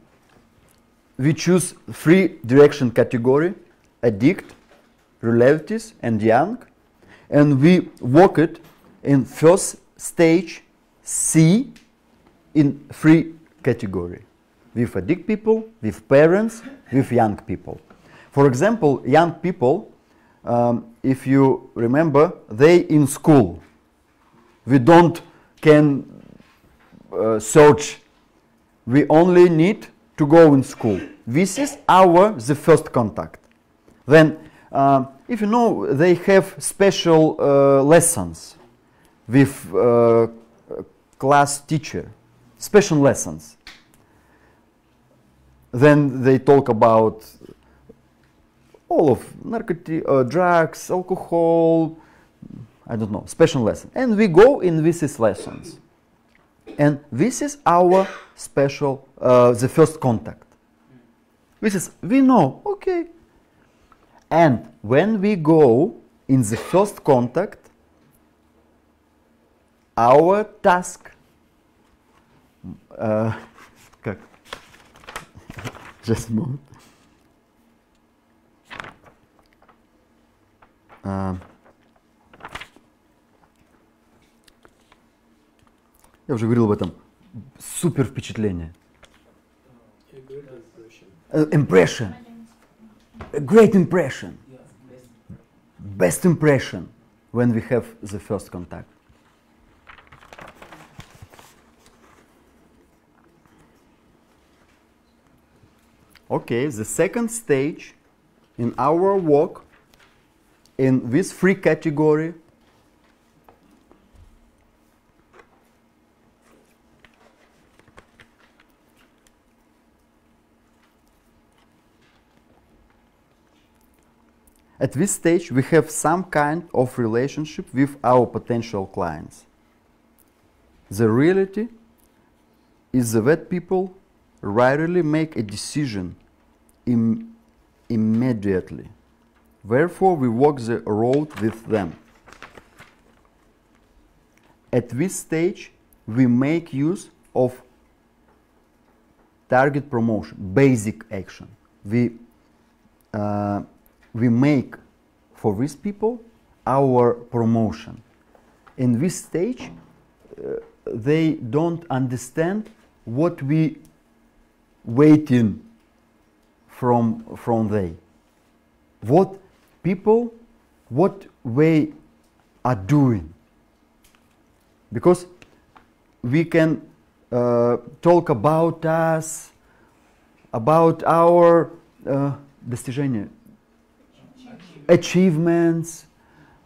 we choose 3 direction category: addict, relatives, and young. And we work it in first stage C in 3 category. With addict people, with parents, with young people. For example, young people, if you remember, they in school. We don't can search. We only need to go in school. This is the first contact. Then, if you know, they have special lessons with class teacher, special lessons. Then they talk about all of narcotic, drugs, alcohol, I don't know, special lesson. And we go in these lessons. And this is our special, the first contact. This is, we know, okay. And when we go in the first contact, our task, как? Just a moment. Я уже говорил об этом. Супер впечатление. Impression. A great impression. Best impression when we have the first contact. Okay, the second stage in our work in this 3 category At this stage, we have some kind of relationship with our potential clients. The reality is that people rarely make a decision immediately. Therefore, we walk the road with them. At this stage, we make use of target promotion, basic action. We make for these people our promotion. In this stage, they don't understand what we waiting from they. What people, what they are doing. Because we can talk about us, about our достижения, achievements,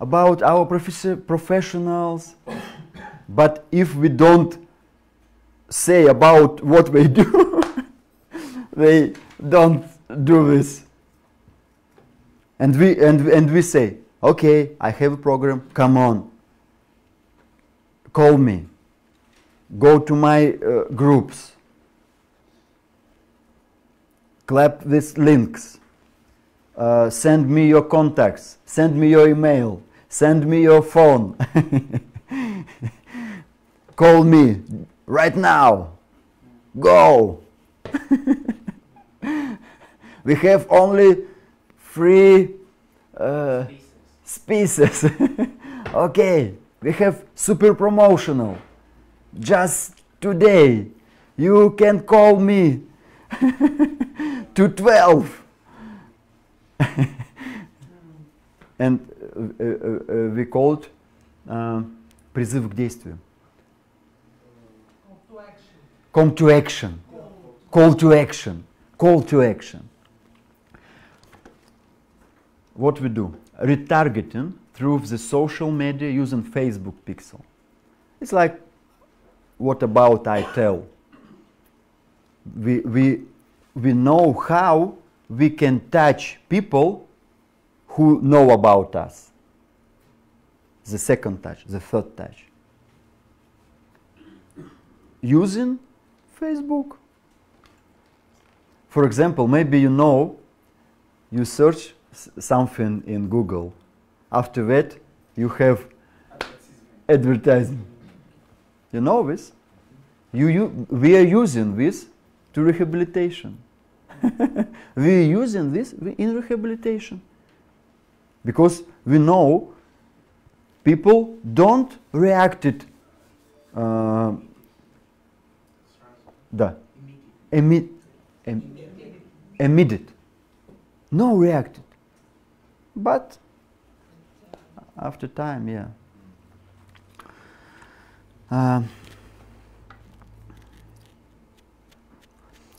about our professionals. But if we don't say about what they do, they don't do this. And we say, okay, I have a program, come on, call me, go to my groups, clap these links, send me your contacts, send me your email, send me your phone, call me right now, go. We have only 3 species. Okay, we have super promotional. Just today, you can call me to 12. And we call it призыв к действию. Call to action. Call to action. Call to action. What we do? Retargeting through the social media using Facebook pixel. It's like, what about I tell? We know how we can touch people who know about us. The second touch, the third touch. Using Facebook. For example, maybe you search something in Google. After that, you have advertising. You know this? We are using this to rehabilitation. We are using this in rehabilitation. Because we know people don't react it immediate. No reacted. But after time, yeah.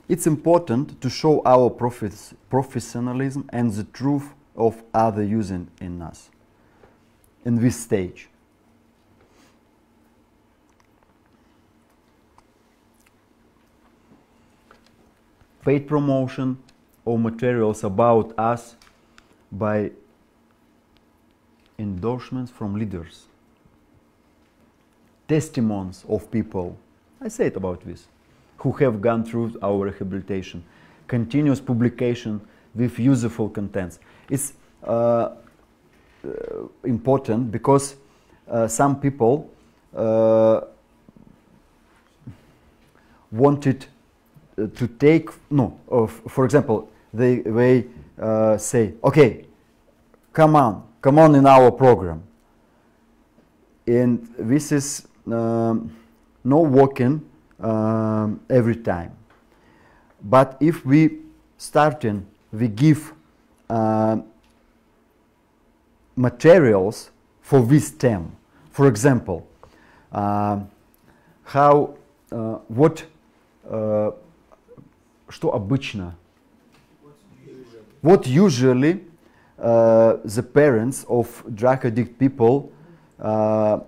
It's important to show our professionalism and the truth of other using in us in this stage. Paid promotion or materials about us by endorsements from leaders, testimonies of people, I said about this, who have gone through our rehabilitation, continuous publication with useful contents. It's important because some people wanted to take, for example, they say, okay, come on in our program. And this is no working every time. But if we give materials for this term. For example, что обычно? What usually the parents of drug addict people to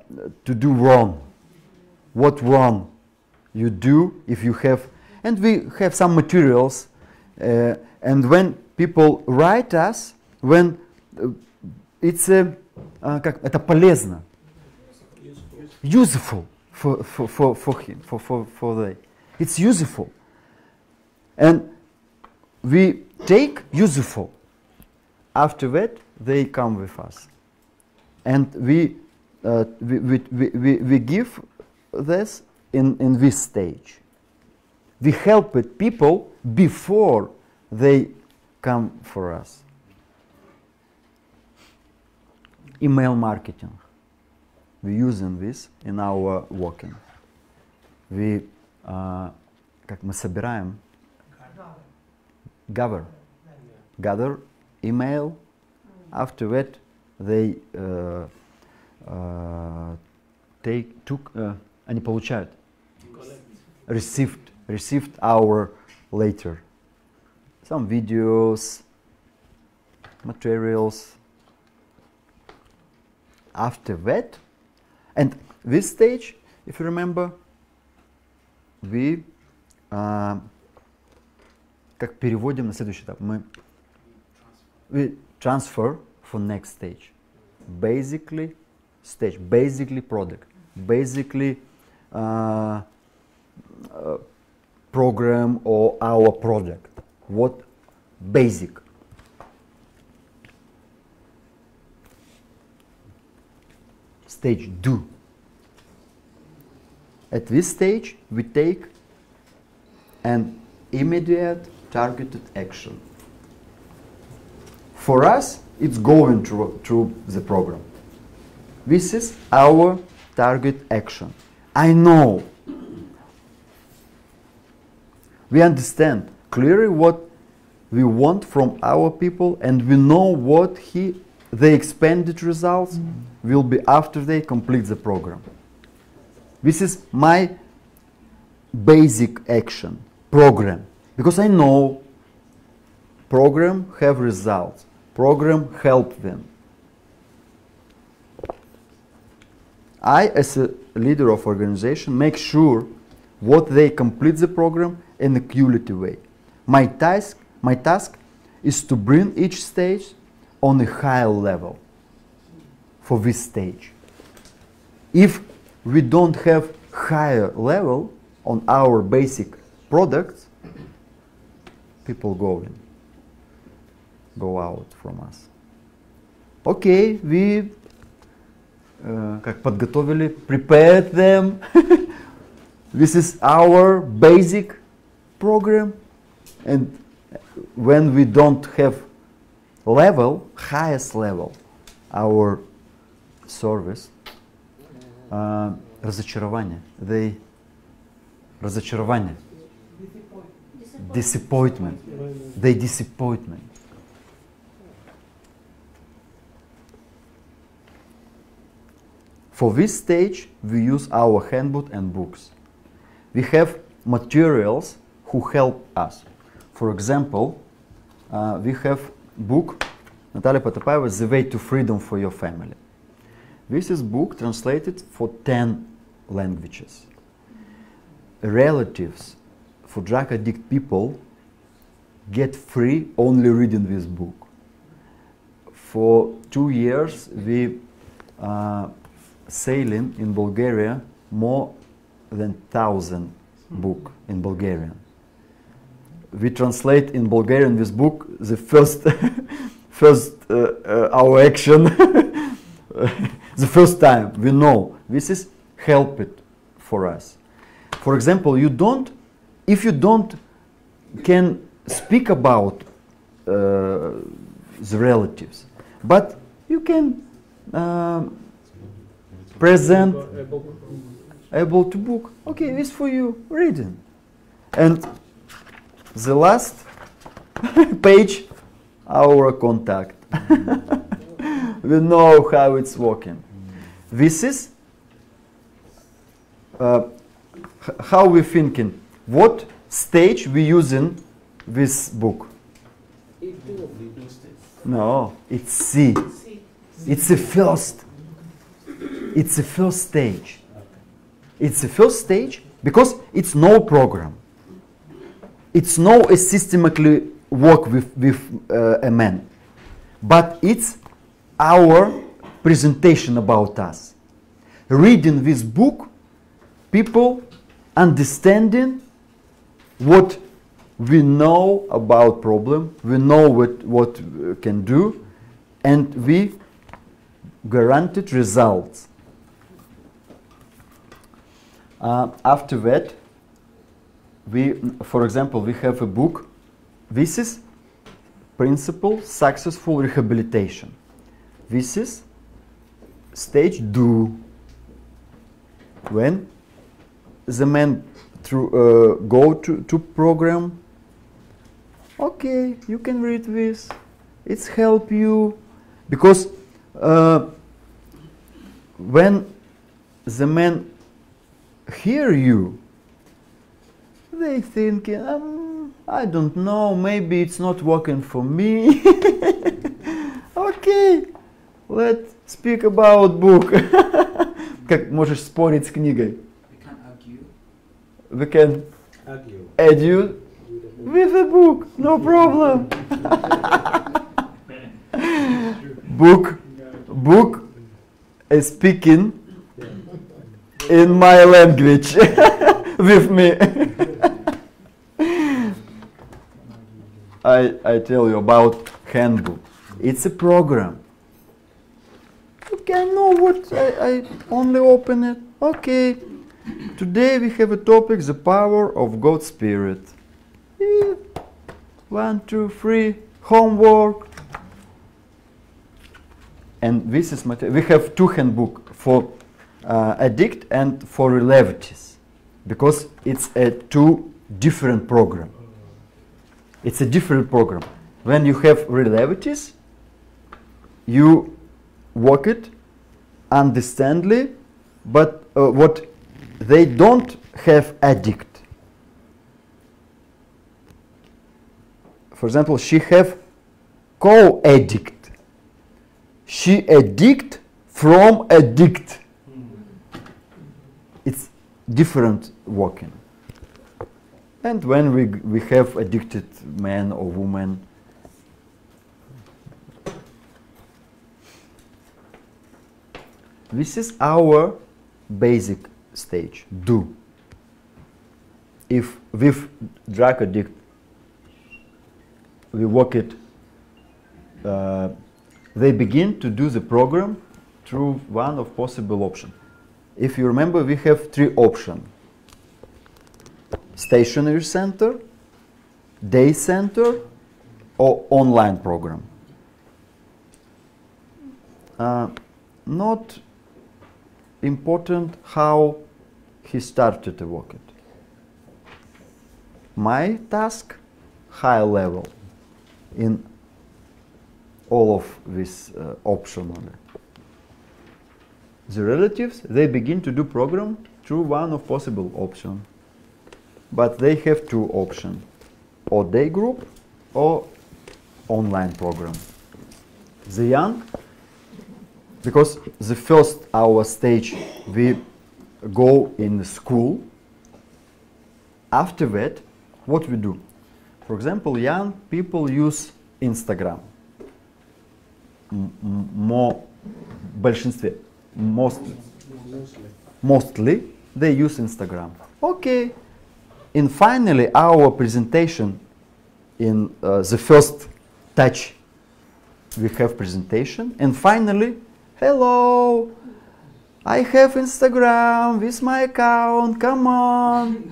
do wrong? What wrong you do if you have, and we have some materials, and when people write us, when it's как это полезно, useful for him, for they. It's useful, and we take useful. After that, they come with us, and we give this in this stage. We help people before they come for us. Email marketing. We're using this in our working. We, как мы собираем, gather email. After that, they took, они получают, received our later. Some videos, materials. After that, and this stage, if you remember, we как переводим на следующий этап. We transfer for next stage. Basically product, basically program or our project. What basic? Stage do. At this stage, we take an immediate targeted action. For us, it's going through the program. This is our target action. I know. We understand clearly what we want from our people, and we know what the expected results will be after they complete the program. This is my basic action, program, because I know program have results, program help them. I, as a leader of organization, make sure what they complete the program in a quality way. My task is to bring each stage on a higher level for this stage. If we don't have higher level on our basic products, people go out from us. Okay, we как подготовили, prepared them. This is our basic program, and when we don't have highest level, our service, разочарование, disappointment. For this stage, we use our handbook and books. We have materials who help us. For example, we have book Natalia Potapayeva, The Way to Freedom for Your Family. This is book translated for 10 languages. Relatives for drug addict people get free only reading this book. For 2 years, we sailing in Bulgaria more than 1,000 book in Bulgarian. We translate in Bulgarian this book, the first our action, the first time we know this is help it for us. For example, if you don't can speak about the relatives, but you can present able to book. Okay, this for you reading. And the last page, our contact. We know how it's working. This is how we thinking. What stage we using this book? No, it's C. It's the first. It's the first stage. It's the first stage because it's no program. It's no systematically work with a man. But it's our presentation about us. Reading this book, people understanding what we know about problem, we know what we can do, and we guaranteed results. After that, for example, we have a book. This is Principle Successful Rehabilitation. This is stage do. When the man go to program, okay, you can read this. It's help you, because when the man hear you, they think, I don't know, maybe it's not working for me. Okay, let's speak about book. Как можешь спорить с книгой? We can't argue. We can argue with a book, no problem. Book is speaking in my language with me. I tell you about handbook. It's a program. Okay, I know what, I only open it. Okay, today we have a topic, the power of God's Spirit. 1, 2, 3, homework. And this is we have 2 handbook for addict and for relatives, because it's a 2 different program. It's a different program. When you have relatives, you work it understandably, but what they don't have addict. For example, she have co-addict. She addict from addict. It's different working. And when we have addicted man or woman, this is our basic stage, do. If with drug addict we work it, they begin to do the program through one of possible options. If you remember, we have 3 options. Stationary center, day center, or online program. Not important how he started to work it. My task, high level in all of this option. The relatives, they begin to do program through one of possible option. But they have 2 options, or day group or online program. The young, because the first our stage we go in school. After that, what we do? For example, young people use Instagram. Mostly they use Instagram. Okay. And finally, our presentation in the first touch, we have presentation. And finally, hello, I have Instagram with my account, come on.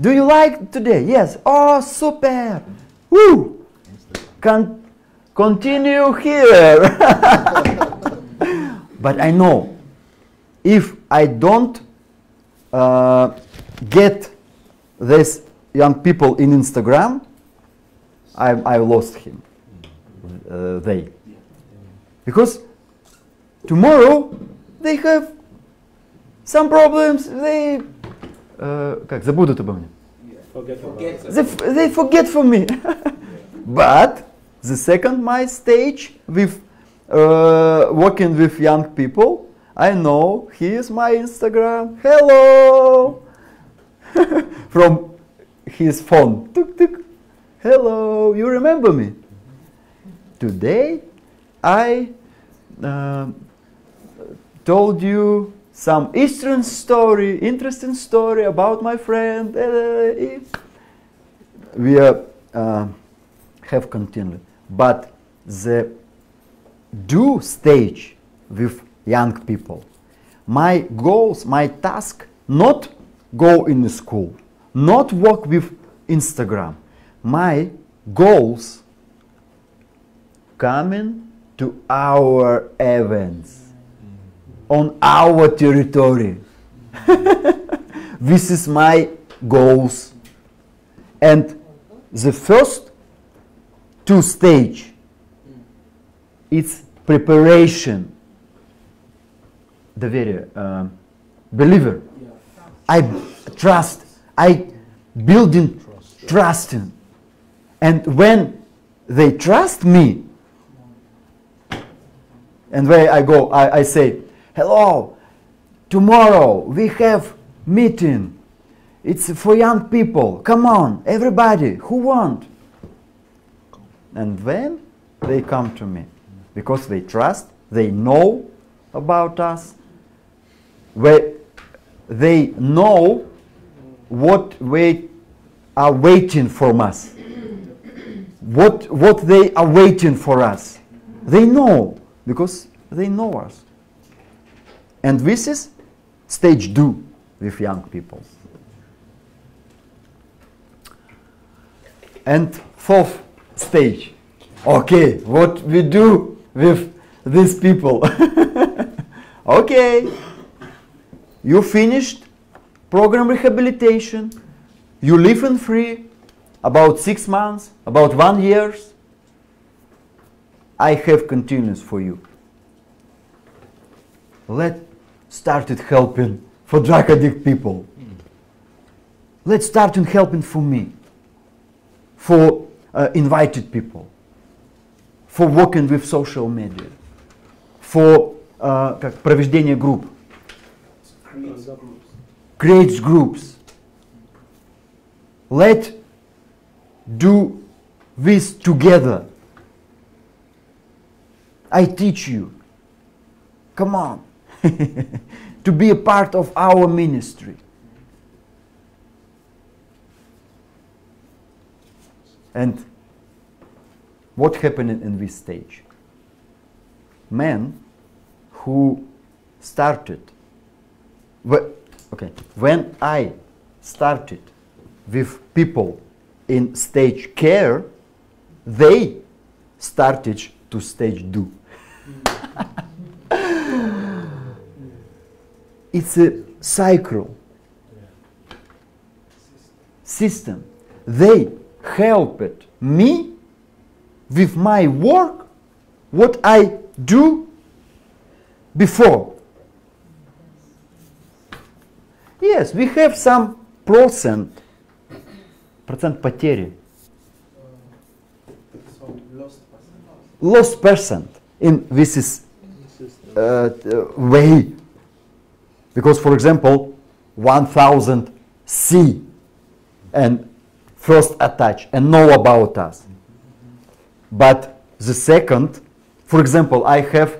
Do you like today? Yes. Oh, super. Woo. Continue here. But I know, if I don't get these young people in Instagram, I lost him. Because tomorrow they have some problems. They забудут обо мне. They forget for me. But the second my stage with working with young people, I know he is my Instagram. Hello. From his phone. Tuk, tuk. Hello, you remember me? Today I told you some Eastern story, interesting story about my friend. We have continued, but the do stage with young people. My goals, my task, not go in the school, not work with Instagram. My goals coming to our events on our territory. This is my goals. And the first two stage, it's preparation. Доверие, believer. I trust. I building trusting. And when they trust me, and where I go, I say, hello, tomorrow we have meeting. It's for young people. Come on, everybody, who want? And then they come to me because they trust, they know about us, they know what we are waiting from us, what they are waiting for us. They know because they know us. And this is stage 2 with young people. And fourth stage. Okay, what we do with these people? Okay, you finished program rehabilitation, you live in free about 6 months, about 1 year. I have continuous for you. Let's start helping for drug addict people. Let's start helping for me, for invited people, for working with social media, for проведение групп, creates groups. Let's do this together. I teach you. Come on. To be a part of our ministry. And what happened in this stage? Men who started, when I started with people in stage care, they started to stage 2. It's a cycle, system. They helped me with my work, what I do before. Yes, we have some procent потери. Lost percent in this way. Because, for example, 1000 see and first attach and know about us. But the second, for example, I have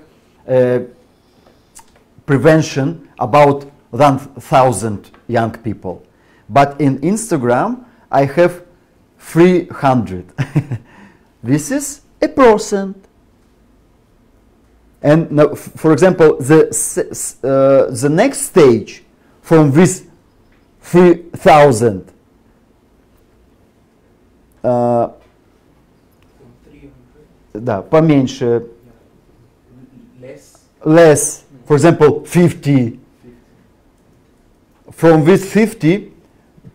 prevention about 1000 young people. But in Instagram, I have 300. This is a percent. And now, for example, the next stage from this 3000, да, поменьше, less, for example, 50. From this 50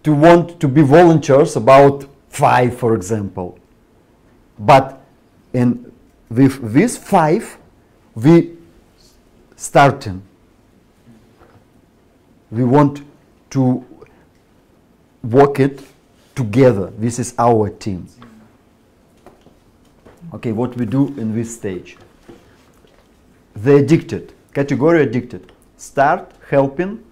to want to be volunteers, about 5, for example. But with this 5, we starting. We want to work it together. This is our team. Okay, what we do in this stage? The addicted, category addicted, start helping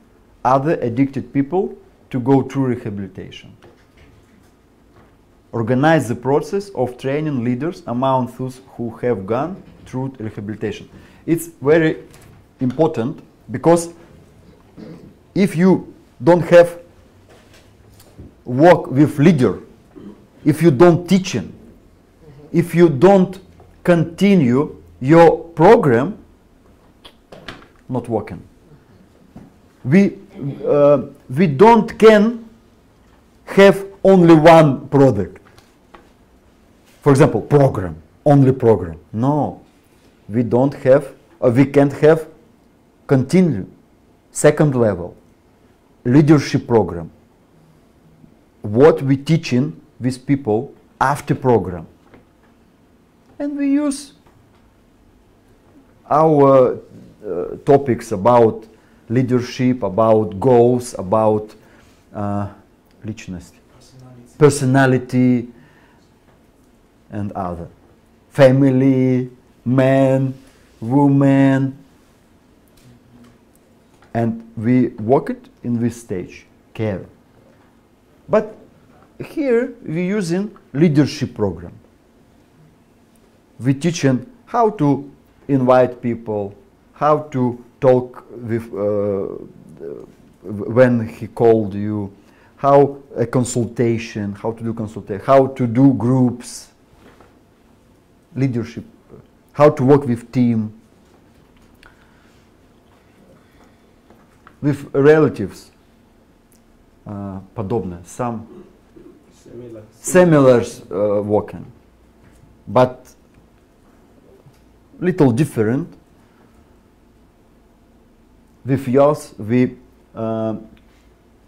other addicted people to go through rehabilitation. organize the process of training leaders among those who have gone through rehabilitation. It's very important because if you don't have work with leader, if you don't teach him, if you don't continue your program, not working. We don't can have only one product. For example, program, only program. No, we don't have, we can't have continue, second level, leadership program. What we teaching with people after program. And we use our topics about leadership, about goals, about личность, personality, and other. Family, man, woman. And we work it in this stage, care. But here we're using leadership program. We teaching how to invite people, how to talk with when he called you, how a consultation, how to do consultation, how to do groups, leadership, how to work with team, with relatives, подобное, some similar working, but little different. With yours, we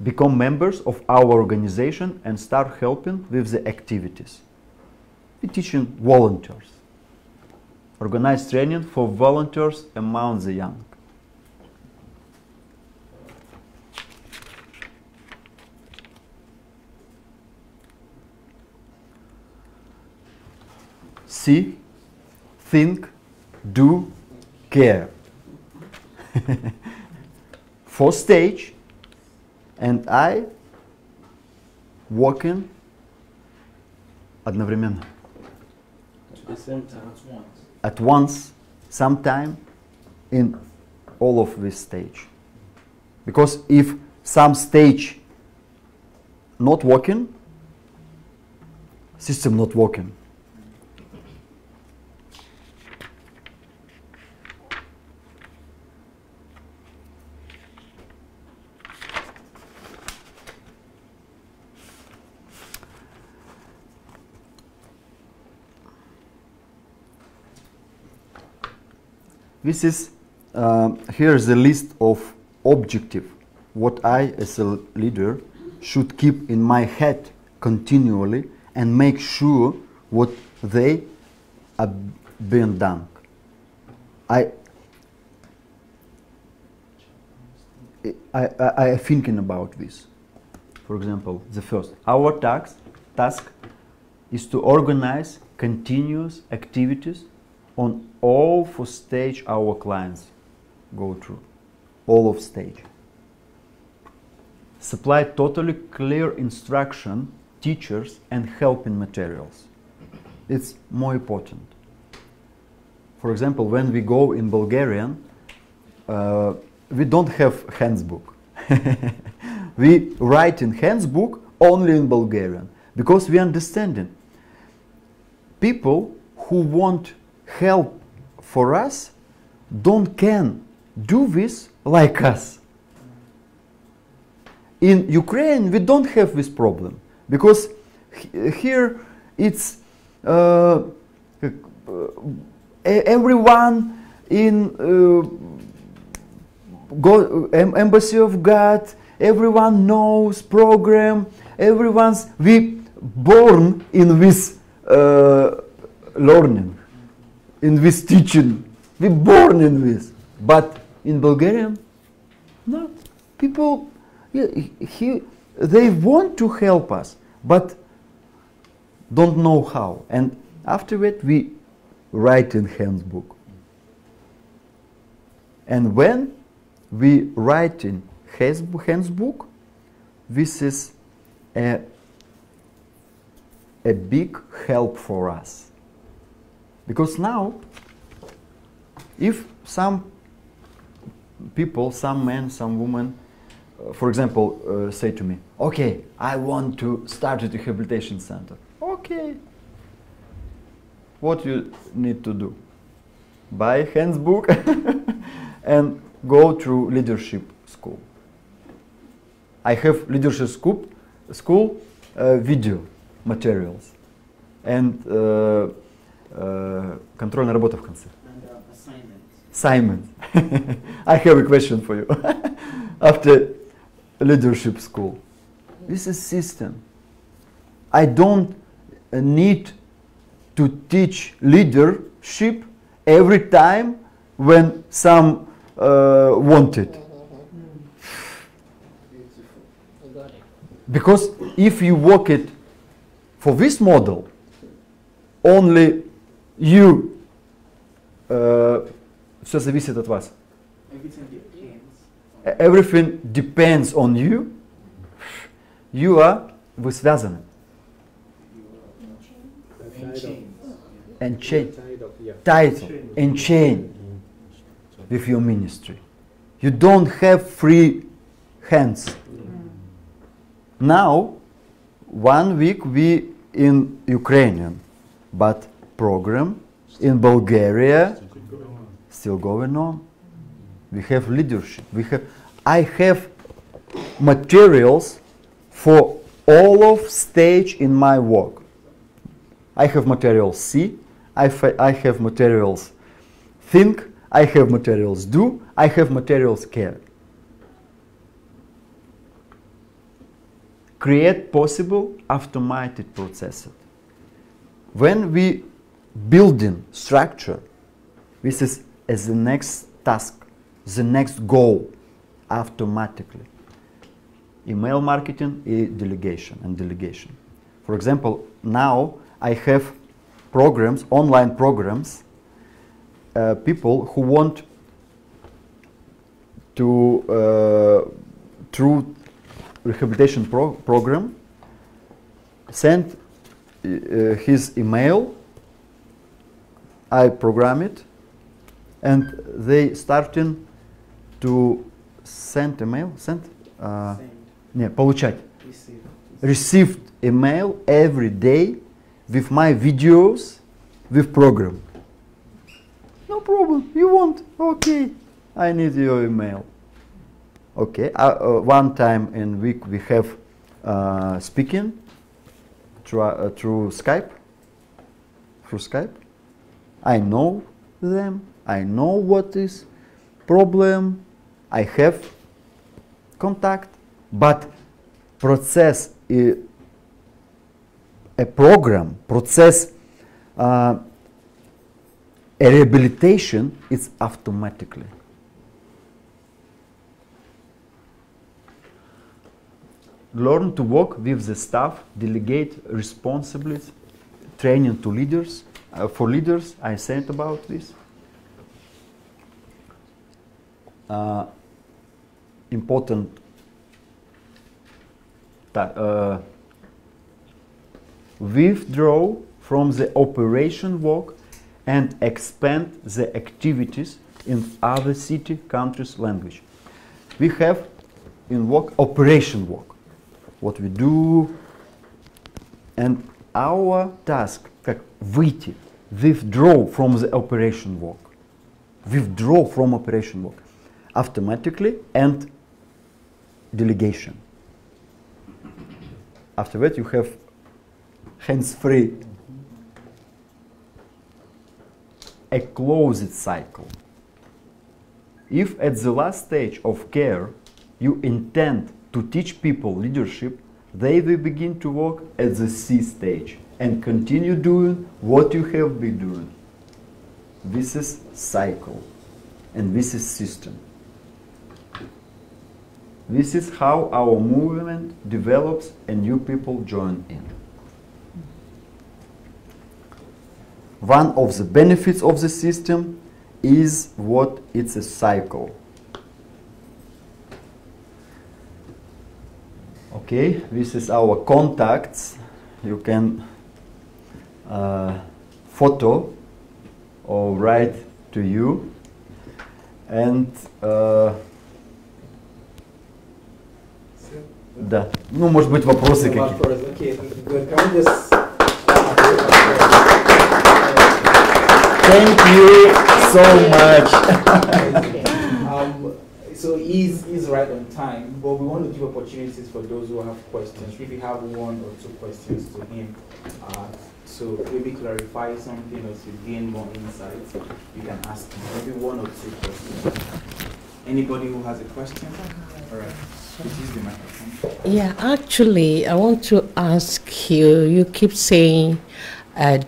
become members of our organization and start helping with the activities. We teaching volunteers, organize training for volunteers among the young. See, think, do, care. Fourth stage, and I working одновременно. At the same time. At once, sometime in all of this stage. Because if some stage not working, system not working. This is, here is a list of objectives, what I as a leader should keep in my head continually and make sure what they are being done. I thinking about this. For example, the first, our task is to organize continuous activities on all four stage our clients go through, all of stage. Supply totally clear instruction, teachers and helping materials. It's more important. For example, when we go in Bulgarian, we don't have handbook. We write in handbook only in Bulgarian because we understand it. People who want help for us don't can do this like us. In Ukraine we don't have this problem because here it's everyone in Embassy of God, everyone knows program, we born in this learning, in this teaching, we born in this. But in Bulgarian, not. People, they want to help us, but don't know how. And after that, we write in handbook. And when we write in handbook, this is a a big help for us. Because now, if some people, some men, some women, for example, say to me, okay, I want to start a rehabilitation center. Okay. What you need to do? Buy a handbook and go through leadership school. I have leadership school video materials and контрольная работа в конце. Assignment. I have a question for you. After leadership school, this is system. I don't need to teach leadership every time when some want it. Because if you work it for this model, only you все зависит от вас. Everything depends on you. Вы связаны. And chain. Title and chain with your ministry. You don't have free hands. Now, 1 week we in Ukrainian, but program in Bulgaria still going on. We have leadership. I have materials for all of stage in my work. I have materials see, I have materials think, I have materials do, I have materials care. Create possible automated process. When we building structure, this is as the next task, the next goal, automatically. Email marketing is delegation. For example, now I have programs, online programs, people who want to, through rehabilitation program, send his email, I program it, and they starting to send email, получать. Received email every day with my videos, with program. No problem, you want, okay, I need your email. Okay, one time in week we have speaking through Skype. I know them, I know what is problem, I have contact, but process a program, process a rehabilitation is automatically. Learn to work with the staff, delegate responsibilities, training to leaders. For leaders, I said about this. Important withdraw from the operation work and expand the activities in other city, countries, language. We have in work operation work, what we do, and our task, как выйти, withdraw from the operation work, withdraw from operation work, automatically, and delegation. After that, you have hands-free, a closed cycle. If at the last stage of care you intend to teach people leadership, they will begin to work at the C stage and continue doing what you have been doing. This is cycle, and this is system. This is how our movement develops and new people join in. One of the benefits of the system is what it's a cycle. Okay, this is our contacts. You can photo or write to you, and да, ну может быть вопросы какие-то. Thank you so much. So he's right on time, but we want to give opportunities for those who have questions. If you have one or two questions to him, to maybe clarify something or to gain more insights, you can ask him. Maybe one or two questions. Anybody who has a question? All right. Use the microphone. Yeah, actually, I want to ask you. You keep saying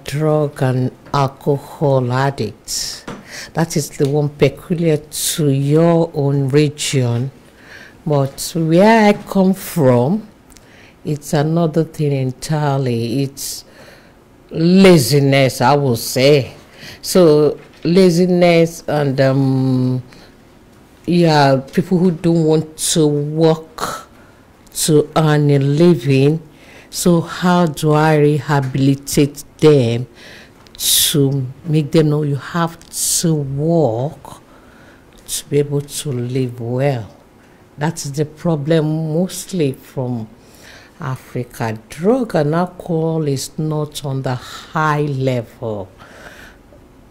drug and alcohol addicts. That is the one peculiar to your own region. But where I come from, it's another thing entirely. It's laziness, I will say. So laziness and yeah, people who don't want to work to earn a living. So how do I rehabilitate them to make them know you have to work to be able to live well? That's the problem mostly from Africa. Drug and alcohol is not on the high level.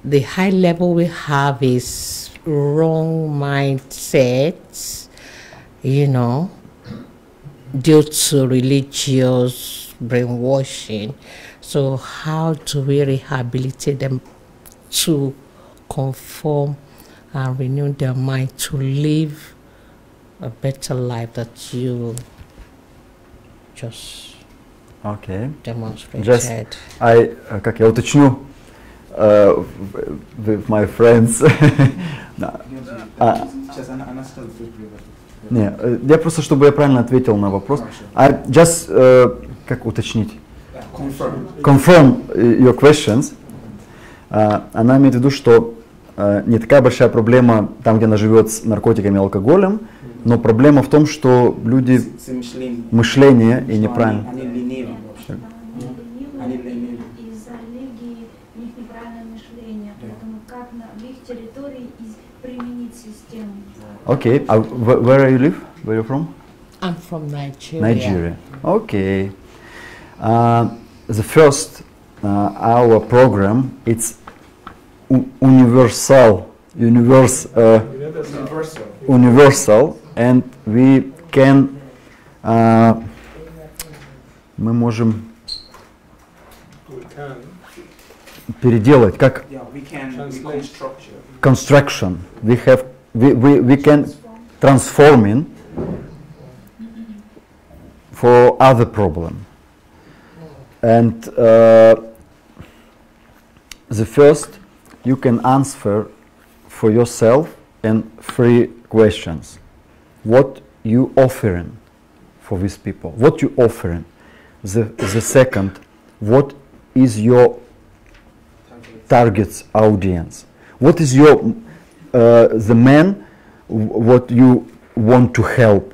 The high level we have is wrong mindsets, you know, due to religious brainwashing. So how do we rehabilitate them to conform and renew their mind to live a better life that you just demonstrated? Just как я уточню with my friends. Не, я просто, чтобы я правильно ответил на вопрос. Just как уточнить? Confirm your questions. Она имеет в виду, что не такая большая проблема там, где она живет с наркотиками и алкоголем, но проблема в том, что люди мышление и неправильно. Из-за религии у них неправильное мышление, поэтому как в их территории применить систему. Okay, where you live? Where are you from? I'm from Nigeria. Nigeria. Okay. The first our program, it's universal, and we can мы можем переделать как construction. We can transform in for other problem. And the first, you can answer for yourself in 3 questions. What you offering for these people? What you offering? The second, what is your target audience? What is your the man? What you want to help?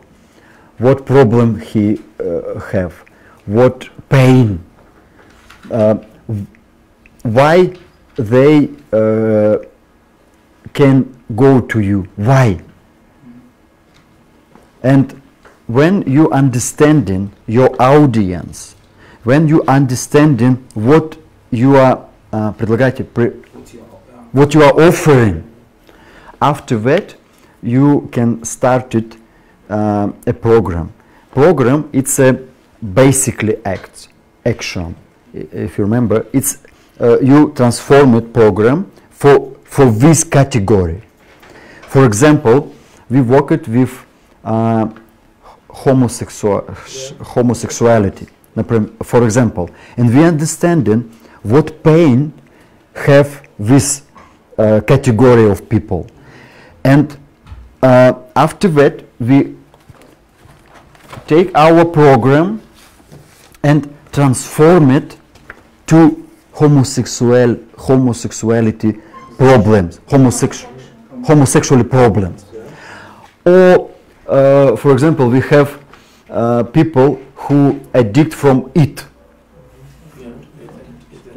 What problem he have? What pain? Why they can go to you? Why? And when you understanding your audience, when you understanding what you are what you are offering, after that you can start it a program. Program, it's a basically action. If you remember, it's you transform it program for this category. For example, we worked with homosexuality, for example, and we understanding what pain have this category of people, and after that we take our program and transform it to homosexuality problems, homosexual problems. Or, for example, we have people who addict from it.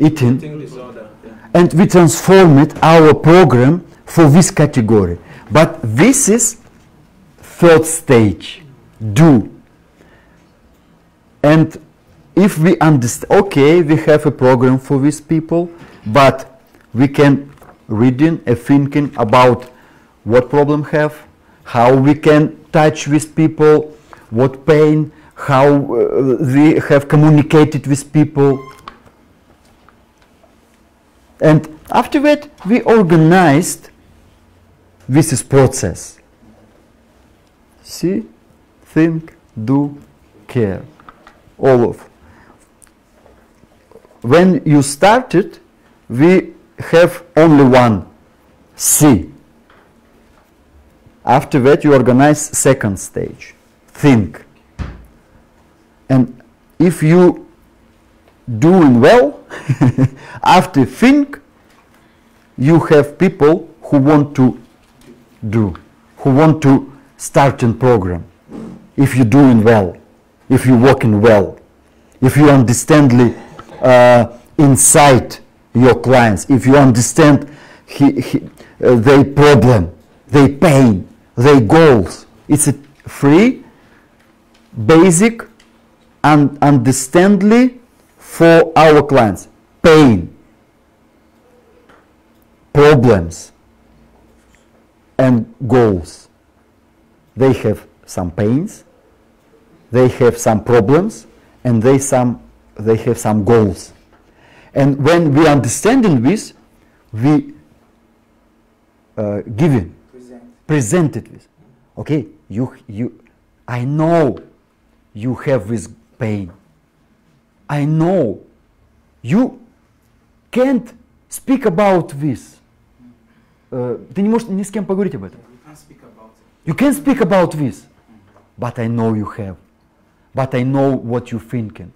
eating, disorder. Yeah. and we transformed our program for this category. But this is third stage, do. And if we understand, okay, we have a program for these people, but we can reading and thinking about what problem have, how we can touch with people, what pain, how we have communicated with people. And after that, we organized this process. See, think, do, care. All of. When you started, we have only one, see. After that, you organize second stage, think. And if you doing well, after think, you have people who want to do, who want to start a program. If you're doing well, if you're working well, if you understand inside your clients, if you understand their problem, their pain, their goals. It's a free, basic, and understandably for our clients. Pain, problems, and goals. They have some pains, they have some problems, and they have some goals. And when we understanding this, we presented this. Okay, I know you have this pain. I know you can't speak about this. Ты не можешь ни с кем поговорить об этом. You can't speak about this. But I know you have. But I know what you're thinking.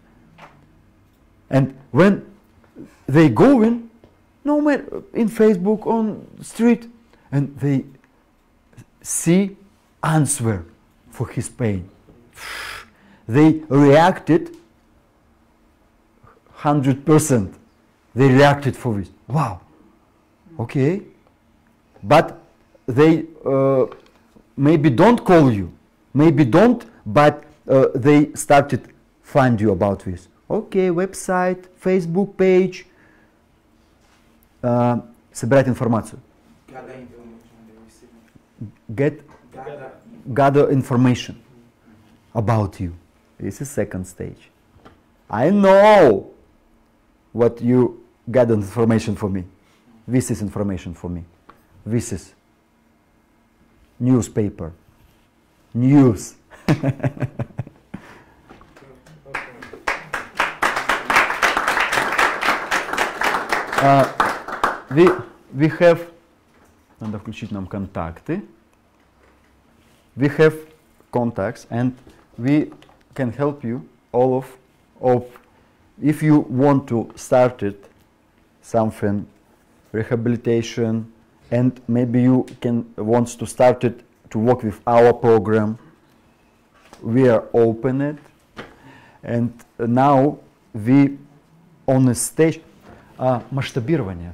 And when they go in, no matter in Facebook, on street, and they see answer for his pain. They reacted 100%. They reacted for this. Wow. Okay. But they maybe don't call you. Maybe don't, but they started find you about this. Okay, website, Facebook page. Собирать информацию. Gather information about you. This is second stage. I know what you gather information for me. This is information for me. This is newspaper. News. We have, надо включить нам контакты. We have contacts and we can help you all of if you want to start it something rehabilitation and maybe you wants to start it to work with our program. We are open it and now we on a stage масштабирование.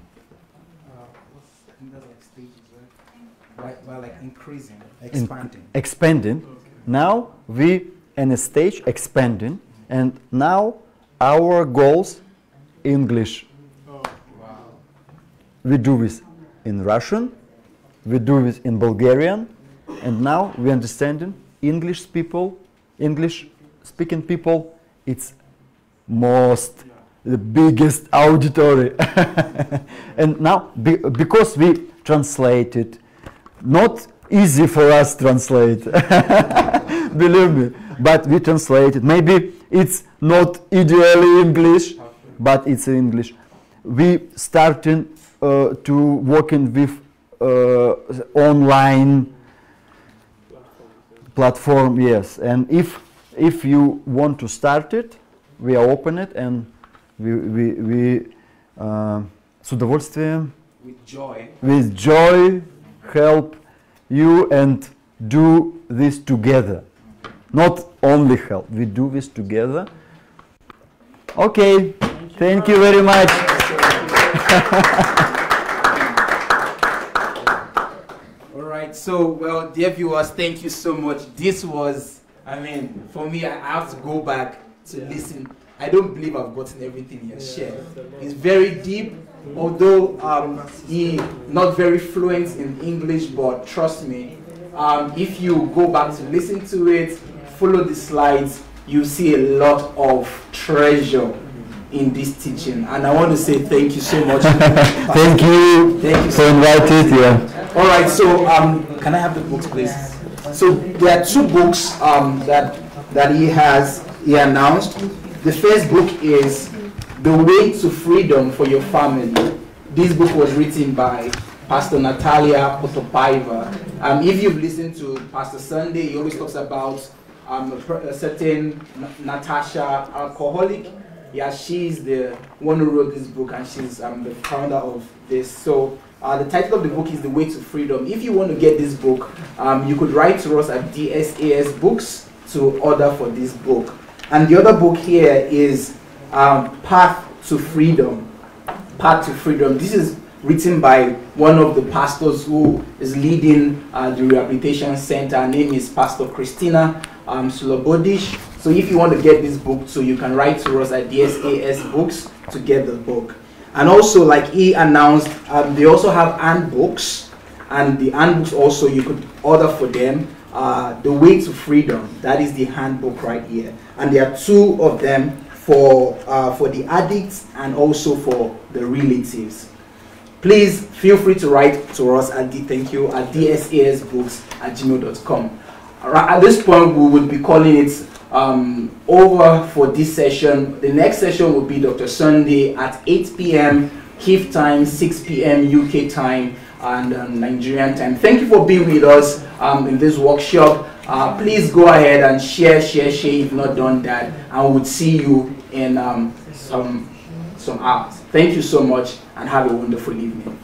Like increasing, expanding. Okay. Now we in a stage expanding, and now our goals English. Oh, wow. We do this in Russian, we do this in Bulgarian, and now we understanding English speaking people. It's the biggest auditory, and now because we translated. Not easy for us to translate, believe me, but we translate it. Maybe it's not ideally English, but it's English. We starting to working with online platform, yes. And if you want to start it, we are open it and we с удовольствием, with joy. Help you and do this together. Not only help, we do this together. Okay, thank you very much. All right, so, well, dear viewers, thank you so much. This was, I mean, for me, I have to go back to listen. I don't believe I've gotten everything he has shared. It's very deep, although he not very fluent in English, but trust me, if you go back to listen to it, follow the slides, you see a lot of treasure in this teaching. And I want to say thank you so much. Thank you for inviting. Yeah. All right, so can I have the books, please? So there are two books that he announced. The first book is The Way to Freedom for Your Family. This book was written by Pastor Natalia Potopaiva. If you've listened to Pastor Sunday, he always talks about a certain Natasha, alcoholic. Yeah, she's the one who wrote this book, and she's the founder of this. So the title of the book is The Way to Freedom. If you want to get this book, you could write to us at DSAS Books to order for this book. And the other book here is Path to Freedom. Path to Freedom. This is written by one of the pastors who is leading the rehabilitation center. Her name is Pastor Christina Sulobodish. So if you want to get this book too, you can write to us at DSAS Books to get the book. And also, like he announced, they also have handbooks, and the handbooks also you could order for them. The Way to Freedom, that is the handbook right here, and there are two of them for the addicts and also for the relatives. Please feel free to write to us at dsasbooks@gmail.com. At this point, we will be calling it over for this session. The next session will be Dr. Sunday at 8 p.m. Kyiv time, 6 p.m. UK time, and Nigerian time. Thank you for being with us in this workshop. Please go ahead and share if you've not done that, and we will see you in some hours. Thank you so much, and have a wonderful evening.